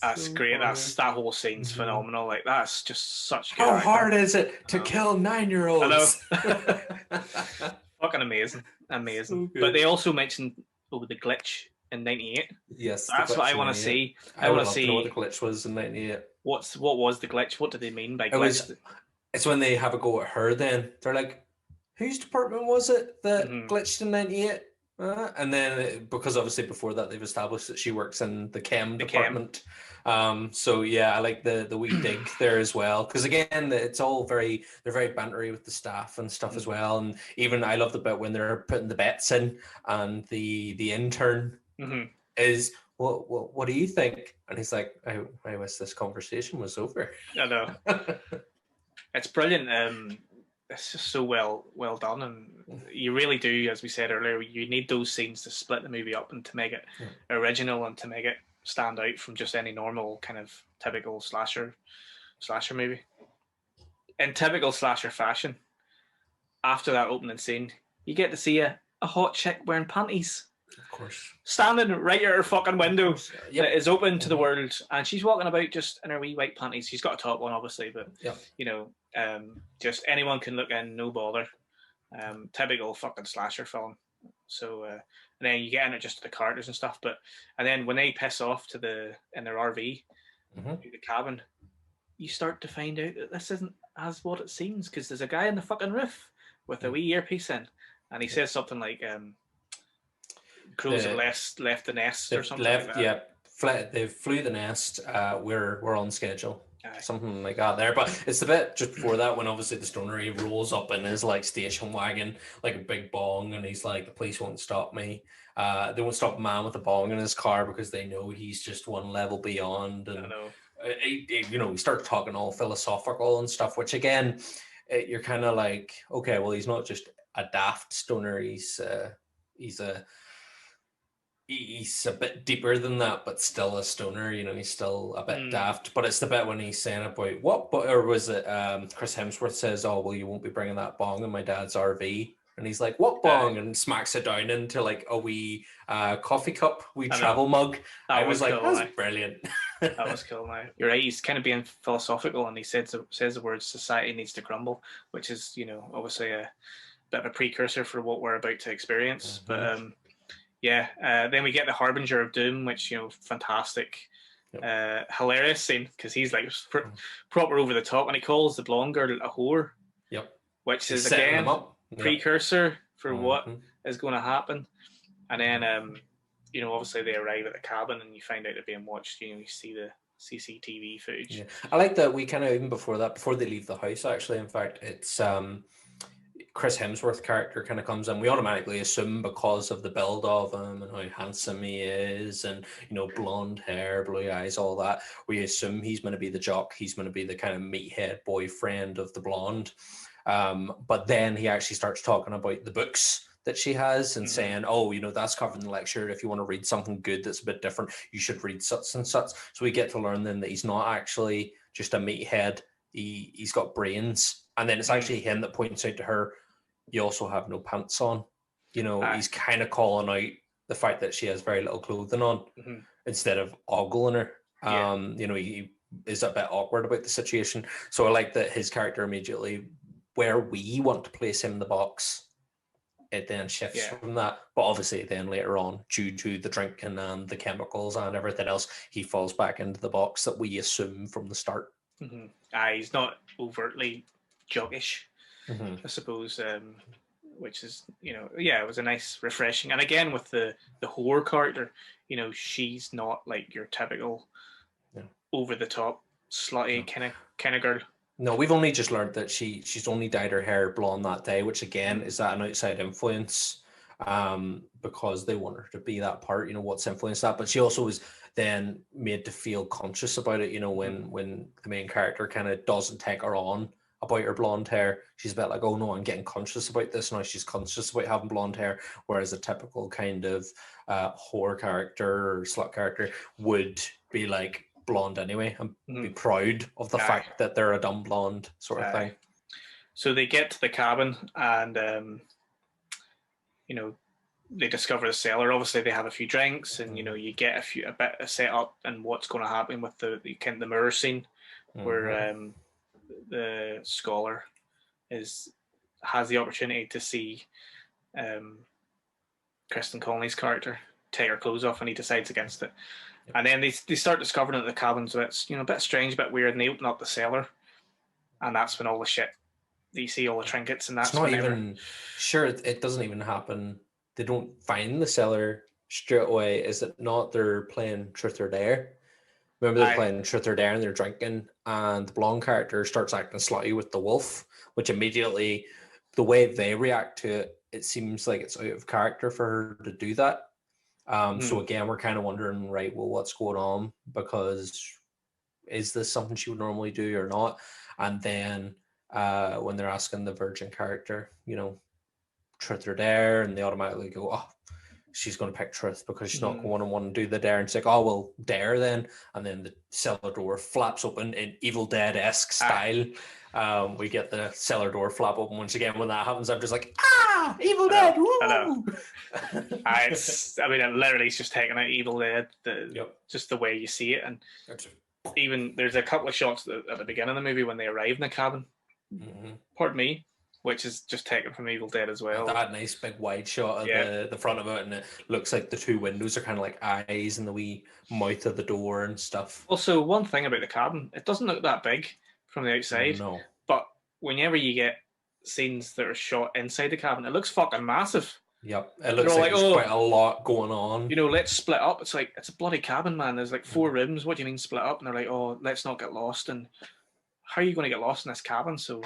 [SPEAKER 1] That's great. That whole scene's phenomenal. Like, that's just such good
[SPEAKER 2] How
[SPEAKER 1] acting.
[SPEAKER 2] hard is it to kill 9-year-olds?
[SPEAKER 1] I know. Fucking amazing. So but they also mentioned the glitch in '98.
[SPEAKER 2] Yes,
[SPEAKER 1] that's what I want to see.
[SPEAKER 2] I want to see what the glitch was in '98.
[SPEAKER 1] What was the glitch? What do they mean by glitch?
[SPEAKER 2] It's when they have a go at her. Then they're like, "Whose department was it that glitched in '98?" And then, because obviously before that they've established that she works in the chem
[SPEAKER 1] The chem.
[SPEAKER 2] department. So yeah, I like the wee dig there as well. Because again, it's all they're very bantery with the staff and stuff as well. And even I love the bit when they're putting the bets in, and the intern is, what do you think? And he's like, I wish this conversation was over.
[SPEAKER 1] I know. It's brilliant. It's just so well done, and you really do, as we said earlier, you need those scenes to split the movie up and to make it original and to make it stand out from just any normal kind of typical slasher movie. In typical slasher fashion, after that opening scene, you get to see a hot chick wearing panties.
[SPEAKER 2] Of course.
[SPEAKER 1] Standing right at her fucking window that is open to the
[SPEAKER 2] Mm-hmm.
[SPEAKER 1] world, and she's walking about just in her wee white panties. She's got a top on, obviously, but just anyone can look in, no bother. Typical fucking slasher film. So, and then you get in it just to the characters and stuff. And then when they piss off in their RV, to the cabin, you start to find out that this isn't as what it seems, because there's a guy on the fucking roof with a wee earpiece in, and he says something like, "Crows have left the nest" or something like that.
[SPEAKER 2] Yeah, they flew the nest. We're on schedule. Something like that there. But it's the bit just before that when obviously the stoner, he rolls up in his like station wagon, like a big bong, and he's like, the police won't stop me. They won't stop a man with a bong in his car because they know he's just one level beyond. And
[SPEAKER 1] I know.
[SPEAKER 2] We start talking all philosophical and stuff, which again, you're kind of like, okay, well, he's not just a daft stoner. He's a bit deeper than that, but still a stoner. He's still a bit daft. But it's the bit when he's saying about or was it Chris Hemsworth says, "Oh, well, you won't be bringing that bong in my dad's RV." And he's like, "What bong?" And smacks it down into like a wee coffee cup, wee travel mug. I was like, cool, that's brilliant.
[SPEAKER 1] That was cool. Now you're right. He's kind of being philosophical, and he says the words "society needs to crumble," which is obviously a bit of a precursor for what we're about to experience. But then we get the Harbinger of Doom, which fantastic, hilarious scene, because he's like proper over the top, and he calls the blonde girl a whore.
[SPEAKER 2] Yep.
[SPEAKER 1] Which is again precursor for what is going to happen. And then obviously they arrive at the cabin, and you find out they're being watched. You see the CCTV footage.
[SPEAKER 2] Yeah. I like that we kind of, even before they leave the house, actually, in fact, it's Chris Hemsworth character kind of comes in. We automatically assume, because of the build of him and how handsome he is, and blonde hair, blue eyes, all that, we assume he's going to be the jock. He's going to be the kind of meathead boyfriend of the blonde. But then he actually starts talking about the books that she has and saying, "Oh, that's covered in the lecture. If you want to read something good that's a bit different, you should read such and such." So we get to learn then that he's not actually just a meathead. He's got brains. And then it's actually him that points out to her, "You also have no pants on." He's kind of calling out the fact that she has very little clothing on instead of ogling her. He is a bit awkward about the situation. So I like that his character immediately, where we want to place him in the box, it then shifts from that. But obviously then later on, due to the drinking and the chemicals and everything else, he falls back into the box that we assume from the start.
[SPEAKER 1] He's not overtly jockish, I suppose, which is, it was a nice, refreshing. And again, with the whore character, she's not like your typical over-the-top, slutty kind of girl.
[SPEAKER 2] No, we've only just learned that she's only dyed her hair blonde that day, which again is that an outside influence, because they want her to be that part. What's influenced that, but she also was then made to feel conscious about it. When the main character kind of doesn't take her on about her blonde hair, she's a bit like, "Oh no, I'm getting conscious about this now." She's conscious about having blonde hair, whereas a typical kind of whore character or slut character would be like blonde anyway and be proud of the fact that they're a dumb blonde sort of thing.
[SPEAKER 1] So they get to the cabin, and they discover the cellar. Obviously they have a few drinks, and you get a bit of setup and what's going to happen with the mirror scene where the scholar has the opportunity to see Kristen Connolly's character take her clothes off, and he decides against it. And then they start discovering that the cabin's a bit strange, a bit weird, and they open up the cellar, and that's when all the shit, you see all the trinkets, and that's
[SPEAKER 2] it's not even sure. It doesn't even happen they don't find the cellar straight away. Is it not they're playing Truth or Dare? Remember they're playing Truth or Dare and they're drinking, and the blonde character starts acting slutty with the wolf, which immediately, the way they react to it, it seems like it's out of character for her to do that. So again, we're kind of wondering, right, well, what's going on? Because is this something she would normally do or not? And then when they're asking the virgin character, you know, Truth or Dare, and they automatically go, oh, she's going to pick Truth because she's not going to want to do the Dare. And it's like, oh, well, Dare then. And then the cellar door flaps open in Evil Dead-esque style. We get the cellar door flap open once again. When that happens, I'm just like, Evil Dead! Woo!
[SPEAKER 1] I know. I mean, it literally is just taking out Evil Dead, just the way you see it. And even there's a couple of shots at the beginning of the movie when they arrive in the cabin. Pardon me. Which is just taken from Evil Dead as well.
[SPEAKER 2] That nice big wide shot of the front of it, and it looks like the two windows are kind of like eyes and the wee mouth of the door and stuff.
[SPEAKER 1] Also, one thing about the cabin, it doesn't look that big from the outside.
[SPEAKER 2] No.
[SPEAKER 1] But whenever you get scenes that are shot inside the cabin, it looks fucking massive.
[SPEAKER 2] Yep. It looks like there's quite a lot going on.
[SPEAKER 1] You know, let's split up. It's like, it's a bloody cabin, man. There's like 4 rooms. What do you mean split up? And they're like, oh, let's not get lost. And how are you going to get lost in this cabin? So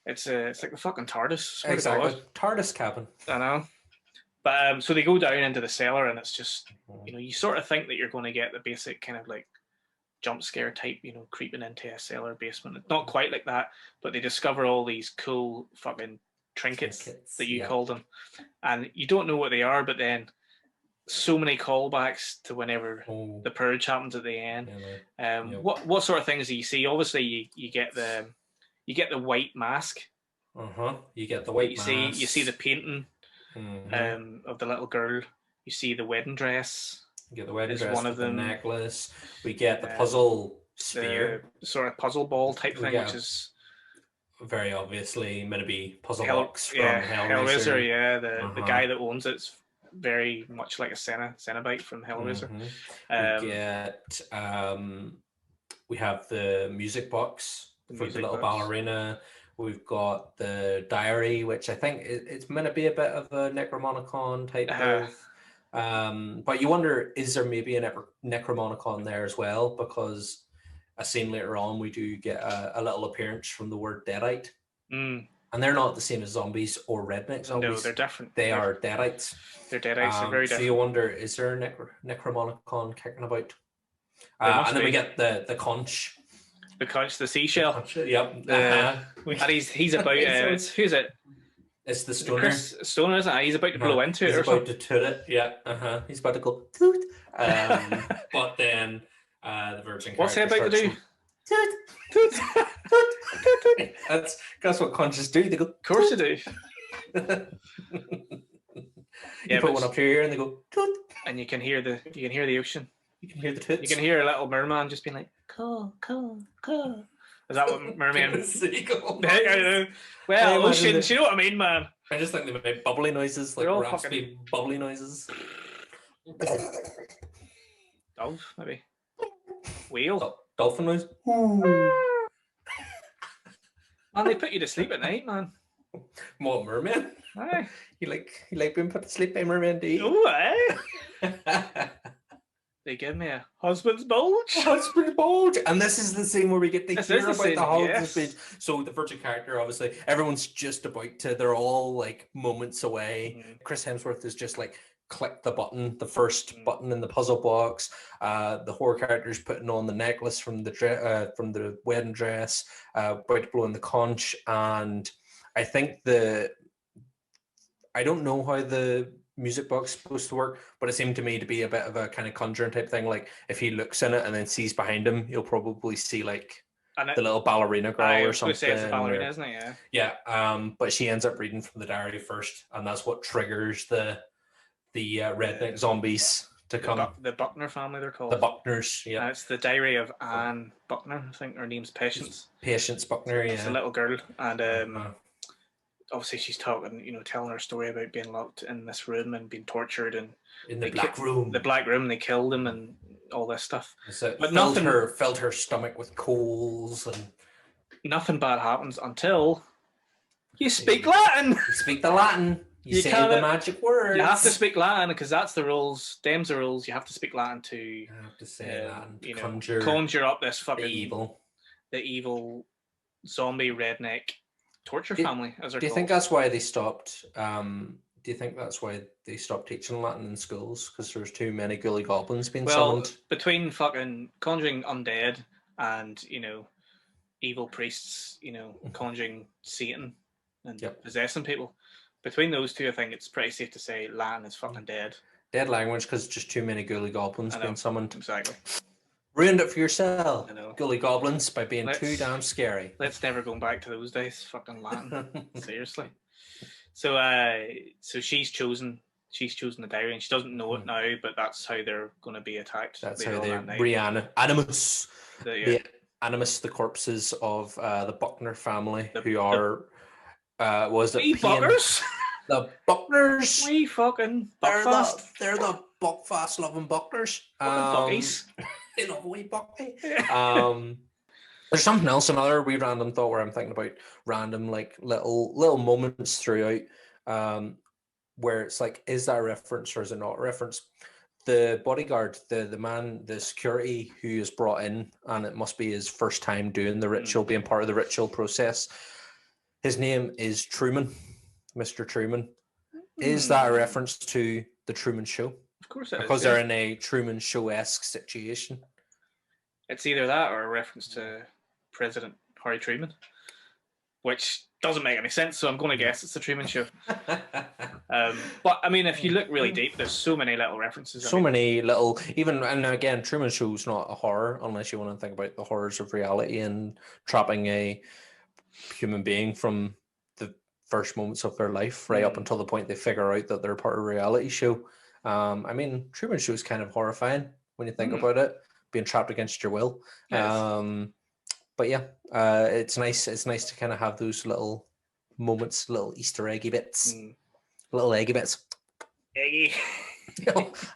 [SPEAKER 1] it's like the fucking TARDIS.
[SPEAKER 2] Exactly. TARDIS cabin.
[SPEAKER 1] I know. But so they go down into the cellar, and it's just, you know, you sort of think that you're going to get the basic kind of like jump scare type, you know, creeping into a cellar basement. It's not quite like that, but they discover all these cool fucking trinkets that you call them, and you don't know what they are, but then so many callbacks to whenever the purge happens at the end. What sort of things do you see? Obviously, you get the white mask.
[SPEAKER 2] You get the white mask.
[SPEAKER 1] You see the painting of the little girl. You see the wedding dress.
[SPEAKER 2] You get the wedding dress, one of them. The necklace. We get the puzzle sphere,
[SPEAKER 1] the sort of puzzle ball type thing, which is
[SPEAKER 2] very obviously meant to be puzzle box from Hellraiser.
[SPEAKER 1] Yeah, the guy that owns it's very much like a Cenobite from Hellraiser.
[SPEAKER 2] We have the music box for the little ballerina. We've got the diary, which I think it's meant to be a bit of a Necromonicon type of. But you wonder, is there maybe a Necromonicon there as well? Because a scene later on, we do get a little appearance from the word Deadite. And they're not the same as zombies or redneck zombies.
[SPEAKER 1] No, they're different.
[SPEAKER 2] They are Deadites.
[SPEAKER 1] They're Deadites. They're very different.
[SPEAKER 2] So you wonder, is there a Necromonicon kicking about? And then we get the conch.
[SPEAKER 1] The conch, the seashell.
[SPEAKER 2] Yep.
[SPEAKER 1] And he's about, who's it?
[SPEAKER 2] It's the stoner.
[SPEAKER 1] Chris Stoner, isn't it? He's about to blow into it.
[SPEAKER 2] He's about to toot it. Yeah. He's about to go toot. But then the virgin.
[SPEAKER 1] What's he about to do?
[SPEAKER 2] Toot, toot, toot, toot. That's what conches do. They go.
[SPEAKER 1] Of course they do.
[SPEAKER 2] You put one up to your ear and they go toot.
[SPEAKER 1] And you can hear the ocean.
[SPEAKER 2] You can hear the toots.
[SPEAKER 1] You can hear a little merman just being like, cool. Is that what merman?
[SPEAKER 2] Seagull.
[SPEAKER 1] Well, oceans, you know what I mean, man.
[SPEAKER 2] I just think they make bubbly noises, like raspy bubbly noises.
[SPEAKER 1] Dove, maybe. Whale.
[SPEAKER 2] Dolphin noise.
[SPEAKER 1] Man, they put you to sleep at night, man.
[SPEAKER 2] What, merman?
[SPEAKER 1] Aye.
[SPEAKER 2] You like being put to sleep by merman, do you?
[SPEAKER 1] Oh, aye. They give me a husband's bulge.
[SPEAKER 2] Husband's bulge. And this is the scene where we get to hear about the husband's bulge. So the virgin character, obviously, everyone's just about to, they're all like moments away. Chris Hemsworth is just like, click the button, the first button in the puzzle box. The horror character's putting on the necklace from the wedding dress, about to blow in the conch. And I think I don't know how the music box supposed to work, but it seemed to me to be a bit of a kind of Conjuring type thing. Like if he looks in it and then sees behind him, you'll probably see like the little ballerina girl or something.
[SPEAKER 1] It's a ballerina, isn't it?
[SPEAKER 2] Yeah. But she ends up reading from the diary first, and that's what triggers the redneck zombies to come.
[SPEAKER 1] The Buckner family, they're called.
[SPEAKER 2] The Buckners, yeah.
[SPEAKER 1] It's the diary of Anne Buckner, I think her name's Patience.
[SPEAKER 2] Patience Buckner, yeah.
[SPEAKER 1] She's a little girl, and obviously she's talking, telling her story about being locked in this room and being tortured, and
[SPEAKER 2] in the black room.
[SPEAKER 1] The black room, they killed him and all this stuff.
[SPEAKER 2] So
[SPEAKER 1] but
[SPEAKER 2] filled her stomach with coals, and
[SPEAKER 1] nothing bad happens until you speak Latin.
[SPEAKER 2] You speak the Latin. You say the magic words.
[SPEAKER 1] You have to speak Latin because that's the rules. Them's the rules. You have to speak Latin to.
[SPEAKER 2] You have to say Latin to
[SPEAKER 1] conjure up this fucking
[SPEAKER 2] the
[SPEAKER 1] evil zombie redneck torture family. As
[SPEAKER 2] do you think that's why they stopped? Do you think that's why they stopped teaching Latin in schools? Because there's too many ghouly goblins being summoned.
[SPEAKER 1] Between fucking conjuring undead and evil priests, conjuring Satan and possessing people. Between those two, I think it's pretty safe to say Latin is fucking dead.
[SPEAKER 2] Dead language because just too many ghouly goblins being summoned.
[SPEAKER 1] Exactly.
[SPEAKER 2] Ruined it for yourself, ghouly goblins, by being too damn scary.
[SPEAKER 1] Let's never go back to those days. Fucking Latin. Seriously. So she's chosen the diary and she doesn't know it now, but that's how they're going to be attacked.
[SPEAKER 2] That's how they animus. The corpses of the Buckner family, who are
[SPEAKER 1] Buckners?
[SPEAKER 2] The Buckners.
[SPEAKER 1] We fucking Buckfast.
[SPEAKER 2] They're the Buckfast loving Buckners.
[SPEAKER 1] Buckies.
[SPEAKER 2] They love a wee Bucky. There's something else, another wee random thought where I'm thinking about random like little moments throughout, where it's like, is that a reference or is it not a reference? The bodyguard, the man, the security who is brought in, and it must be his first time doing the ritual, being part of the ritual process. His name is Truman, Mr. Truman. Is that a reference to the Truman Show?
[SPEAKER 1] Of course it is.
[SPEAKER 2] Because they're in a Truman Show-esque situation.
[SPEAKER 1] It's either that or a reference to President Harry Truman, which doesn't make any sense, so I'm going to guess it's the Truman Show. But, I mean, if you look really deep, there's so many little references.
[SPEAKER 2] And again, Truman Show's not a horror, unless you want to think about the horrors of reality and trapping a human being from the first moments of their life right up until the point they figure out that they're part of a reality show. I mean, Truman Show's kind of horrifying when you think about it, being trapped against your will. Yes. But yeah, it's nice. It's nice to kind of have those little moments, little Easter eggy bits, little eggy bits.
[SPEAKER 1] Eggy.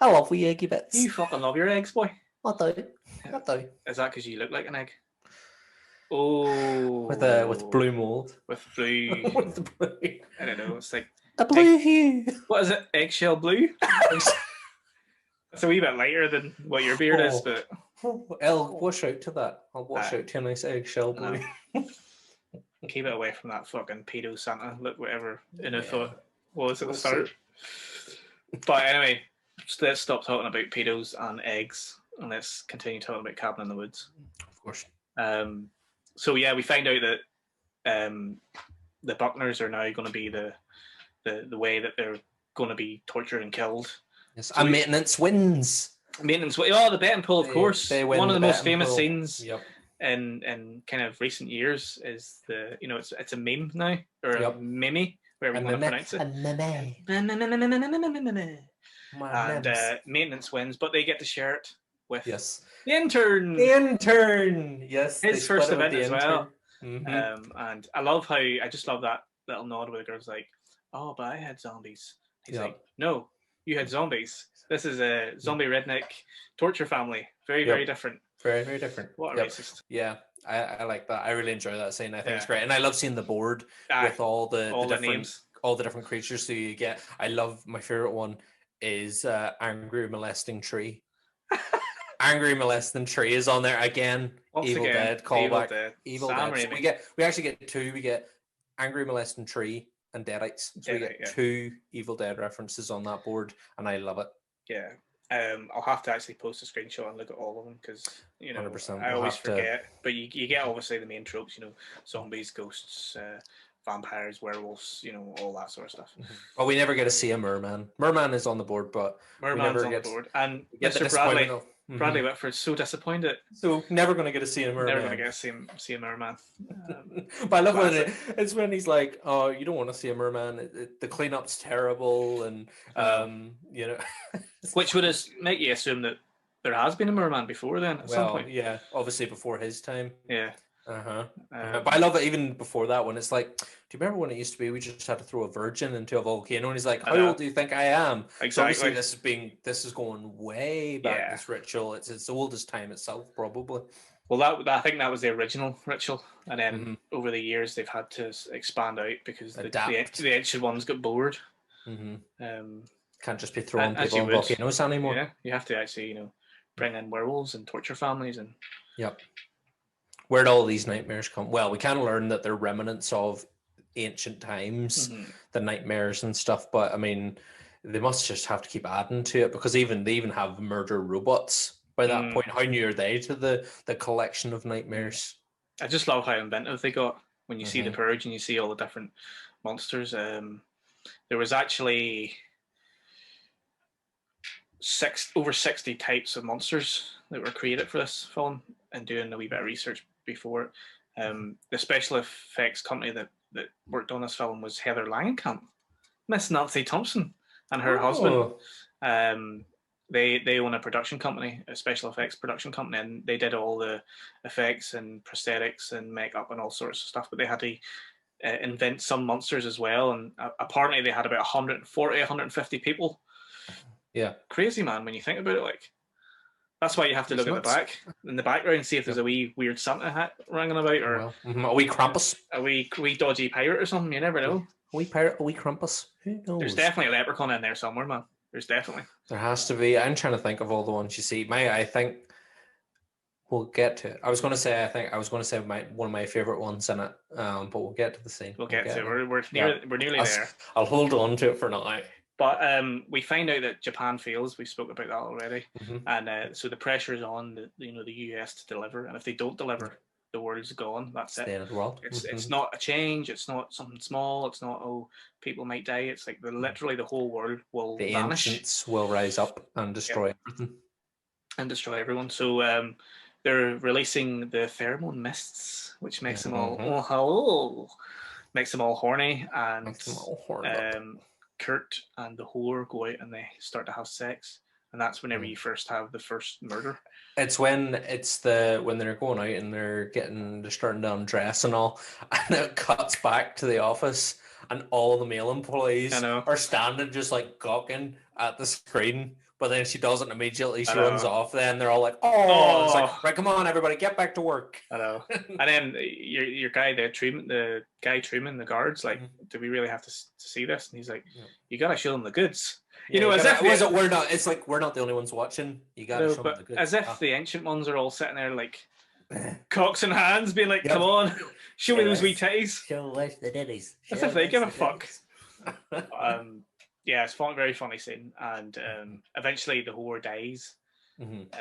[SPEAKER 2] I love wee eggy bits.
[SPEAKER 1] You fucking love your eggs, boy.
[SPEAKER 2] I do.
[SPEAKER 1] Is that because you look like an egg? Oh,
[SPEAKER 2] with blue mold.
[SPEAKER 1] With blue.
[SPEAKER 2] With the blue.
[SPEAKER 1] I don't know. It's like
[SPEAKER 2] a blue hue.
[SPEAKER 1] What is it? Eggshell blue. It's a wee bit lighter than what your beard is, but
[SPEAKER 2] I'll wash out to that. I'll wash out to a nice eggshell blue.
[SPEAKER 1] Keep it away from that fucking pedo Santa. Look, whatever thought was at the start. But anyway, let's stop talking about pedos and eggs and let's continue talking about Cabin in the Woods.
[SPEAKER 2] Of course.
[SPEAKER 1] So yeah, we find out that the Buckners are now going to be the way that they're going to be tortured and killed.
[SPEAKER 2] Yes, and maintenance wins.
[SPEAKER 1] Oh, the betting pool, of course. One of the most famous scenes
[SPEAKER 2] Yep.
[SPEAKER 1] in kind of recent years is it's a meme now, or a meme, wherever you want to pronounce it. And maintenance wins, but they get to share it with the intern.
[SPEAKER 2] The intern, yes.
[SPEAKER 1] His first event as well. And I just love that little nod where the girl's like, "Oh, but I had zombies." He's like, "No, you had zombies. This is a zombie redneck torture family. Very, very different.
[SPEAKER 2] Very, very different.
[SPEAKER 1] What a racist."
[SPEAKER 2] Yeah, I like that. I really enjoy that scene. I think it's great. And I love seeing the board with all the different
[SPEAKER 1] names.
[SPEAKER 2] All the different creatures. So you get, I love, my favorite one is Angry Molesting Tree. Angry Molesting Tree is on there again. Evil Dead callback. Evil Dead. So we actually get two. We get Angry Molesting Tree and Deadites. So we get two Evil Dead references on that board, and I love it.
[SPEAKER 1] Yeah. I'll have to actually post a screenshot and look at all of them because
[SPEAKER 2] 100%.
[SPEAKER 1] I always forget. But you get obviously the main tropes, zombies, ghosts, vampires, werewolves, all that sort of stuff.
[SPEAKER 2] Well, we never get to see a merman. Merman is on the board, but
[SPEAKER 1] Merman's on the board. And Mr. Bradley Whitford's so disappointed.
[SPEAKER 2] So never going to get to see a merman.
[SPEAKER 1] Never going to get to see a merman.
[SPEAKER 2] But I love when he's like, "Oh, you don't want to see a merman. The cleanup's terrible," and
[SPEAKER 1] which would make you assume that there has been a merman before then at some point.
[SPEAKER 2] Yeah, obviously before his time.
[SPEAKER 1] Yeah.
[SPEAKER 2] But I love it even before that when it's like, do you remember when it used to be we just had to throw a virgin into a volcano? And he's like, how old do you think I am?
[SPEAKER 1] Exactly.
[SPEAKER 2] So obviously this is going way back. This ritual, it's the oldest time itself, probably.
[SPEAKER 1] Well, I think that was the original ritual, and then over the years they've had to expand out because the ancient ones got bored.
[SPEAKER 2] Can't just be throwing
[SPEAKER 1] as
[SPEAKER 2] people
[SPEAKER 1] you
[SPEAKER 2] in
[SPEAKER 1] would.
[SPEAKER 2] volcanoes anymore.
[SPEAKER 1] Yeah, you have to actually, bring in werewolves and torture families and.
[SPEAKER 2] Yep. Where'd all these nightmares come? Well, we can learn that they're remnants of ancient times, the nightmares and stuff. But I mean, they must just have to keep adding to it because they even have murder robots by that point. How new are they to the collection of nightmares?
[SPEAKER 1] I just love how inventive they got when you see the Purge and you see all the different monsters. There was actually over 60 types of monsters that were created for this film, and doing a wee bit of research before it. The special effects company that worked on this film was Heather Langenkamp, Miss Nancy Thompson, and her husband. They own a production company, a special effects production company, and they did all the effects and prosthetics and makeup and all sorts of stuff. But they had to invent some monsters as well, and apparently they had about 140, 150 people.
[SPEAKER 2] Yeah,
[SPEAKER 1] crazy, man, when you think about it. Like, that's why you have to look at the back, in the background, and see if there's a wee weird Santa hat ringing about, or
[SPEAKER 2] a wee Krampus,
[SPEAKER 1] a wee dodgy pirate or something. You never know.
[SPEAKER 2] A wee pirate, a wee Krampus. Who knows?
[SPEAKER 1] There's definitely a leprechaun in there somewhere, man. There's definitely.
[SPEAKER 2] There has to be. I'm trying to think of all the ones you see. I think we'll get to it. I was going to say one of my favorite ones in it, but we'll get to the scene.
[SPEAKER 1] We'll get to it. We're nearly there.
[SPEAKER 2] I'll hold on to it for now.
[SPEAKER 1] But we find out that Japan fails. We spoke about that already, and so the pressure is on the US to deliver. And if they don't deliver, the world's gone. That's it.
[SPEAKER 2] The end of the world.
[SPEAKER 1] It's not a change. It's not something small. It's not people might die. It's like literally the whole world will vanish.
[SPEAKER 2] The ancients will rise up and destroy everything.
[SPEAKER 1] And destroy everyone. So they're releasing the pheromone mists, which makes them all makes them all horny, and Kurt and the whore go out and they start to have sex, and that's whenever you first have the first murder.
[SPEAKER 2] It's when they're going out and they're starting to undress and all, and it cuts back to the office and all the male employees are standing just like gawking at the screen. But then she doesn't immediately. She runs off. Then they're all like, "Oh!" It's like, right, come on, everybody, get back to work.
[SPEAKER 1] I know. And then your guy, the guy Truman, the guards, like, do we really have to see this? And he's like, you gotta show them the goods.
[SPEAKER 2] We're not. It's like we're not the only ones watching. You gotta show them the goods.
[SPEAKER 1] As if the ancient ones are all sitting there like cocks in hands, being like, "Come on, show me those wee titties."
[SPEAKER 2] Show us the ditties.
[SPEAKER 1] As if they give a fuck. Yeah, it's very funny scene, and eventually the whore dies.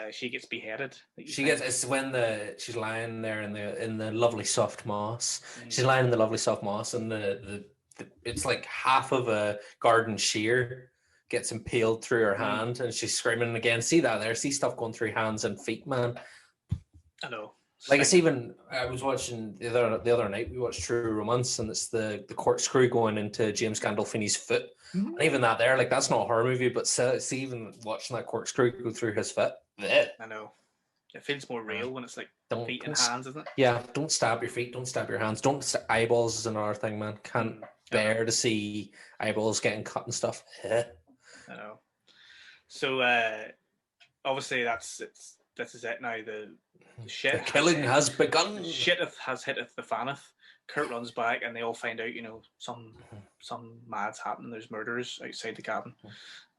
[SPEAKER 1] She gets beheaded.
[SPEAKER 2] It's when she's lying there in the lovely soft moss. She's lying in the lovely soft moss, and it's like half of a garden shear gets impaled through her hand, and she's screaming again. See that there? See stuff going through hands and feet, man.
[SPEAKER 1] I know.
[SPEAKER 2] Like, it's even, I was watching the other night, we watched True Romance, and it's the corkscrew going into James Gandolfini's foot. And even that there, like, that's not a horror movie, but see, even watching that corkscrew go through his foot.
[SPEAKER 1] I know. It feels more real when it's like feet and hands, isn't it?
[SPEAKER 2] Yeah, don't stab your feet, don't stab your hands. Eyeballs is another thing, man. Can't bear to see eyeballs getting cut and stuff.
[SPEAKER 1] I know. So, obviously, this is it now. The
[SPEAKER 2] shit. The killing has begun.
[SPEAKER 1] Shit has hit the faneth. Kurt runs back, and they all find out, some mad's happening. There's murders outside the cabin,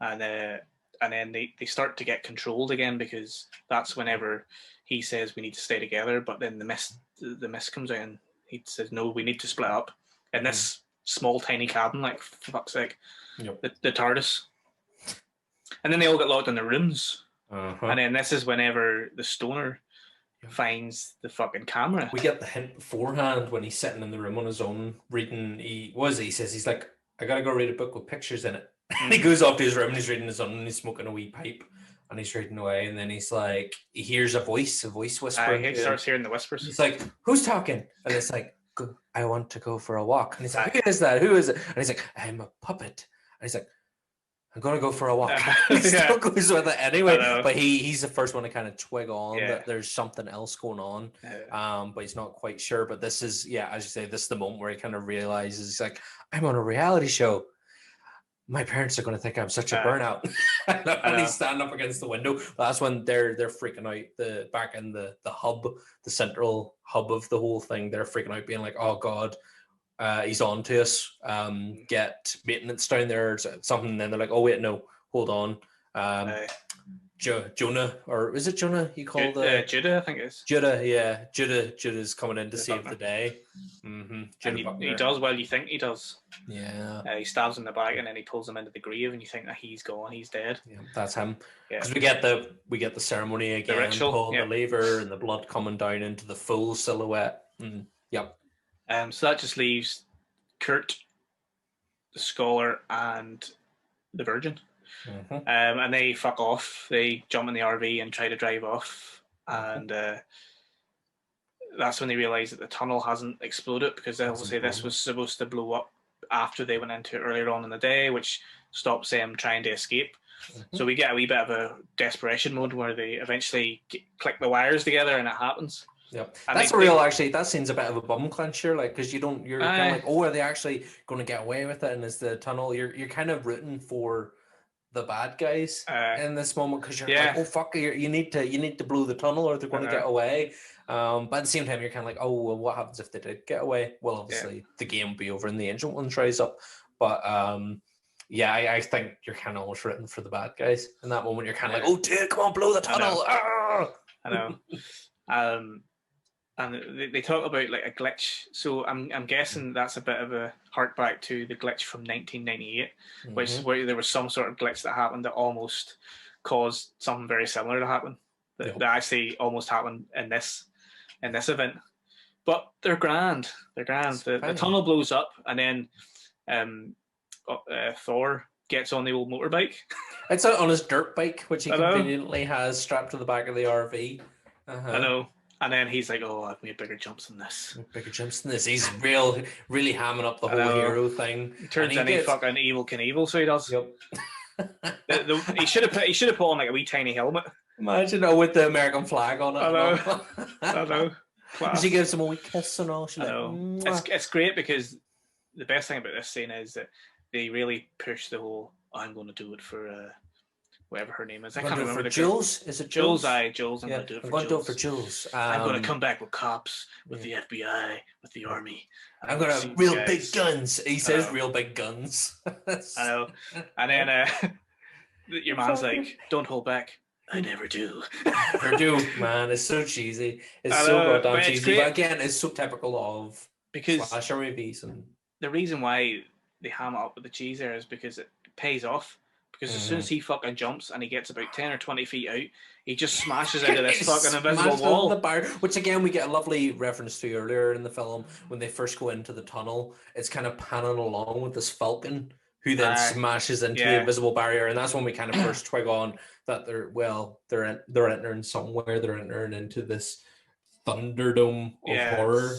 [SPEAKER 1] and then they start to get controlled again, because that's whenever he says we need to stay together. But then the mist comes out, and he says, no, we need to split up in this small tiny cabin. Like, for fuck's sake, the TARDIS. And then they all get locked in their rooms. And then this is whenever the stoner finds the fucking camera.
[SPEAKER 2] We get the hint beforehand when he's sitting in the room on his own reading. He says he's like, I gotta go read a book with pictures in it. And he goes off to his room and he's reading his own, and he's smoking a wee pipe, and he's reading away, and then he's like, he hears a voice whispering.
[SPEAKER 1] He starts hearing the whispers.
[SPEAKER 2] He's like, who's talking? And it's like, I want to go for a walk. And he's like, who is that? Who is it? And he's like, I'm a puppet. And he's like, I'm gonna go for a walk. He still goes with it anyway, but he's the first one to kind of twig on that there's something else going on, but he's not quite sure. But this is, as you say, this is the moment where he kind of realizes, he's like, I'm on a reality show. My parents are going to think I'm such a burnout. When he's standing up against the window, that's when they're freaking out. Back in the hub, the central hub of the whole thing, they're freaking out, being like, oh God, he's on to us. Get maintenance down there or something. And then they're like, oh wait, no, hold on. Jonah, or is it Jonah? You call
[SPEAKER 1] Judah, I think it is.
[SPEAKER 2] Judah, yeah. Judah's coming in to save the day.
[SPEAKER 1] And he does well. You think he does?
[SPEAKER 2] Yeah.
[SPEAKER 1] He stabs him in the back, and then he pulls him into the grave, and you think that he's gone, he's dead.
[SPEAKER 2] Yeah, that's him. Because
[SPEAKER 1] Yeah.
[SPEAKER 2] we get the ceremony again,
[SPEAKER 1] the ritual,
[SPEAKER 2] pulling the lever, and the blood coming down into the full silhouette. Yep.
[SPEAKER 1] So that just leaves Kurt, the scholar, and the Virgin. And they fuck off. They jump in the RV and try to drive off. And that's when they realise that the tunnel hasn't exploded, because obviously this was supposed to blow up after they went into it earlier on in the day, which stops them trying to escape. So we get a wee bit of a desperation mode where they eventually click the wires together and it happens.
[SPEAKER 2] Yep. And that's actually, that seems a bit of a bum clencher, like, because you're kind of like, oh, are they actually going to get away with it? And is the tunnel, you're kind of rooting for the bad guys in this moment, because you're like, oh fuck, you need to blow the tunnel or they're going to get away. But at the same time, you're kind of like, oh, well, what happens if they did get away? Well, obviously the game will be over and the Ancient Ones rise up. But I think you're kind of almost rooting for the bad guys in that moment. You're kind of like, oh dude, come on, blow the tunnel.
[SPEAKER 1] I know. And they talk about like a glitch, so I'm guessing that's a bit of a hark back to the glitch from 1998, where there was some sort of glitch that happened that almost caused something very similar to happen. That actually almost happened in this event. But they're grand. They're grand. The tunnel blows up, and then Thor gets on the old motorbike.
[SPEAKER 2] It's on his dirt bike, which he conveniently has strapped to the back of the RV.
[SPEAKER 1] I know. And then he's like, oh, I've made bigger jumps than this.
[SPEAKER 2] He's really hamming up the whole hero thing.
[SPEAKER 1] He turns into fucking Evil Knievel, so he does. Yep. He should have put on like a wee tiny helmet.
[SPEAKER 2] Imagine, with the American flag on it.
[SPEAKER 1] I know.
[SPEAKER 2] She gives him a wee kiss and all.
[SPEAKER 1] I know. It's great, because the best thing about this scene is that they really push the whole, I'm going to do it for... whatever her name is. I can't remember.
[SPEAKER 2] Jules? Is it Jules?
[SPEAKER 1] Jules. I'm going to
[SPEAKER 2] do it for Jules.
[SPEAKER 1] I'm going to come back with cops, with the FBI, with the army.
[SPEAKER 2] I'm going to have real big guns. He says real big guns.
[SPEAKER 1] I know. And then your man's like, don't hold back. I never do.
[SPEAKER 2] Never do, man. It's so cheesy. It's so goddamn cheesy. But again, it's so typical of slasher movies. And
[SPEAKER 1] the reason why they ham it up with the cheese there is because it pays off. Because as soon as he fucking jumps and he gets about 10 or 20 feet out, he just smashes into this fucking invisible wall.
[SPEAKER 2] The bar, which again, we get a lovely reference to earlier in the film when they first go into the tunnel. It's kind of panning along with this falcon who then smashes into the invisible barrier. And that's when we kind of first twig on that they're entering somewhere. They're entering into this Thunderdome of horror.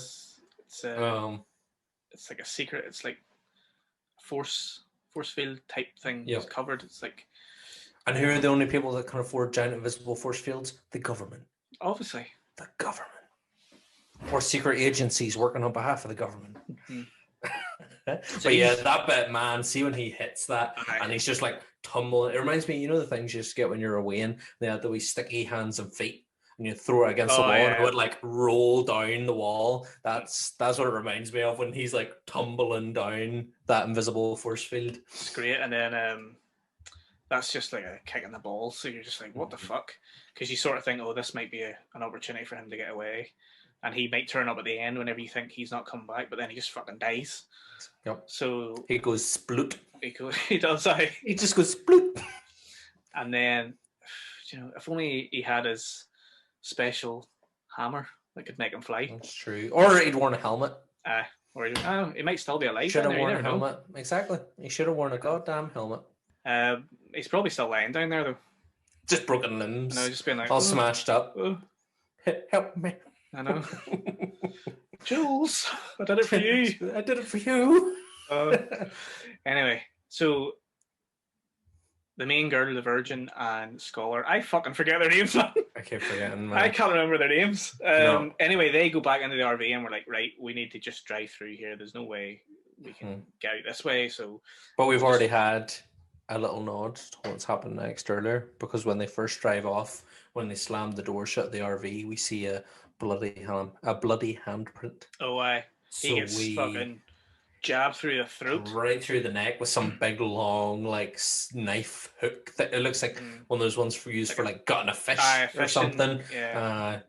[SPEAKER 1] It's like a secret. It's like force field type thing is covered. It's like,
[SPEAKER 2] and who are the only people that can afford giant invisible force fields? The government.
[SPEAKER 1] Obviously.
[SPEAKER 2] The government. Or secret agencies working on behalf of the government. But that bit, man, see when he hits that and he's just like tumbling. It reminds me, the things you just get when you're away and they had the wee sticky hands and feet and you throw it against the wall and it would like roll down the wall. That's what it reminds me of when he's like tumbling down that invisible force field.
[SPEAKER 1] It's great. And then that's just like a kick in the balls. So you're just like, what the fuck? Because you sort of think, oh, this might be an opportunity for him to get away. And he might turn up at the end whenever you think he's not coming back, but then he just fucking dies.
[SPEAKER 2] Yep.
[SPEAKER 1] So
[SPEAKER 2] he goes sploot.
[SPEAKER 1] He does.
[SPEAKER 2] He just goes sploot.
[SPEAKER 1] And then, if only he had his special hammer that could make him fly.
[SPEAKER 2] That's true. Or he'd worn a helmet.
[SPEAKER 1] Or he might still be alive.
[SPEAKER 2] Should have worn a helmet. Exactly. He should have worn a goddamn helmet.
[SPEAKER 1] He's probably still lying down there though.
[SPEAKER 2] Just broken limbs.
[SPEAKER 1] No, just being like
[SPEAKER 2] all smashed up. Help me.
[SPEAKER 1] I know. Jules, I did it for you.
[SPEAKER 2] I did it for you.
[SPEAKER 1] Anyway, so the main girl, the Virgin, and Scholar, I fucking forget their names.
[SPEAKER 2] I keep forgetting. Man.
[SPEAKER 1] I can't remember their names.
[SPEAKER 2] No.
[SPEAKER 1] Anyway, they go back into the RV and we're like, right, we need to just drive through here. There's no way we can get out this way. So,
[SPEAKER 2] but we've already had a little nod to what's happened next earlier, because when they first drive off, when they slam the door shut of the RV, we see a bloody handprint.
[SPEAKER 1] Oh, he gets fucking jab through the throat.
[SPEAKER 2] Right through the neck with some big long like knife hook that it looks like one of those ones used for like gutting a fish or something.
[SPEAKER 1] Yeah.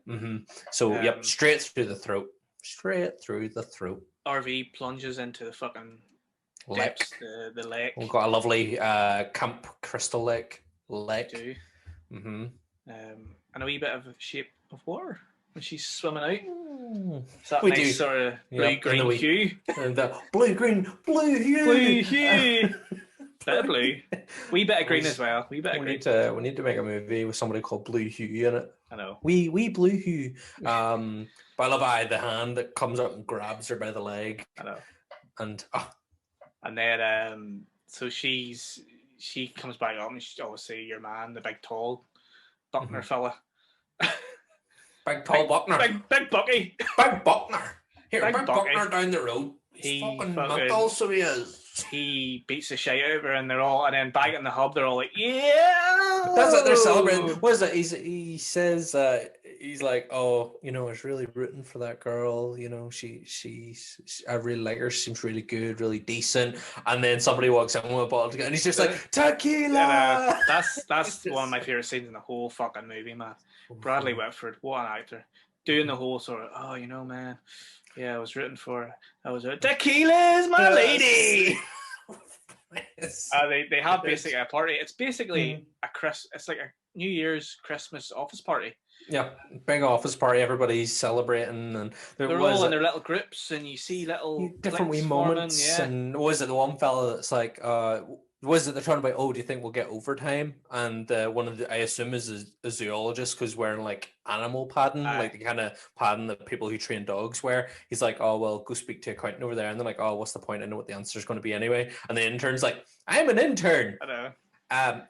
[SPEAKER 2] So yep, straight through the throat. Straight through the throat.
[SPEAKER 1] RV plunges into the fucking
[SPEAKER 2] Lake.
[SPEAKER 1] The lake.
[SPEAKER 2] We've got a lovely Camp Crystal Lake.
[SPEAKER 1] Do. And a wee bit of Shape of Water when she's swimming out. It's that nice sort of blue-green hue.
[SPEAKER 2] And the blue hue.
[SPEAKER 1] Blue hue. Bit of blue. Wee bit of green as well. Wee bit of green.
[SPEAKER 2] We need to make a movie with somebody called Blue Hue in it.
[SPEAKER 1] I know.
[SPEAKER 2] Wee blue hue. But I love the hand that comes up and grabs her by the leg.
[SPEAKER 1] I know.
[SPEAKER 2] And
[SPEAKER 1] then so she comes back up and she's obviously your man, the big tall Buckner fella.
[SPEAKER 2] Big tall Buckner.
[SPEAKER 1] Big Bucky.
[SPEAKER 2] Big Buckner. Here,
[SPEAKER 1] Big
[SPEAKER 2] Buckner down the road. He's fucking mental, so he is.
[SPEAKER 1] He beats the shit out of her, and then back in the hub, they're all like, yeah!
[SPEAKER 2] That's it, they're celebrating. What is it? He says, he's like, oh, I was really rooting for that girl. I really like her. She seems really good, really decent. And then somebody walks in with a bottle together, and he's just like, tequila!
[SPEAKER 1] That's one of my favorite scenes in the whole fucking movie, man. Bradley Whitford, what an actor. Doing the whole sort of, man. Yeah, I was rooting for her. Tequila's my lady! They have basically a party. It's basically it's like a New Year's Christmas office party.
[SPEAKER 2] Yeah, big office party. Everybody's celebrating, and
[SPEAKER 1] they're all in their little groups, and you see little
[SPEAKER 2] different wee moments.
[SPEAKER 1] Yeah.
[SPEAKER 2] And was it the one fella that's like, was it they're talking about? Oh, do you think we'll get overtime? And one of the, I assume, is a zoologist because wearing like animal padding, like the kind of padding that people who train dogs wear. He's like, oh well, go speak to accountant over there, and they're like, oh, what's the point? I know what the answer is going to be anyway. And the intern's like, I'm an intern.
[SPEAKER 1] I know.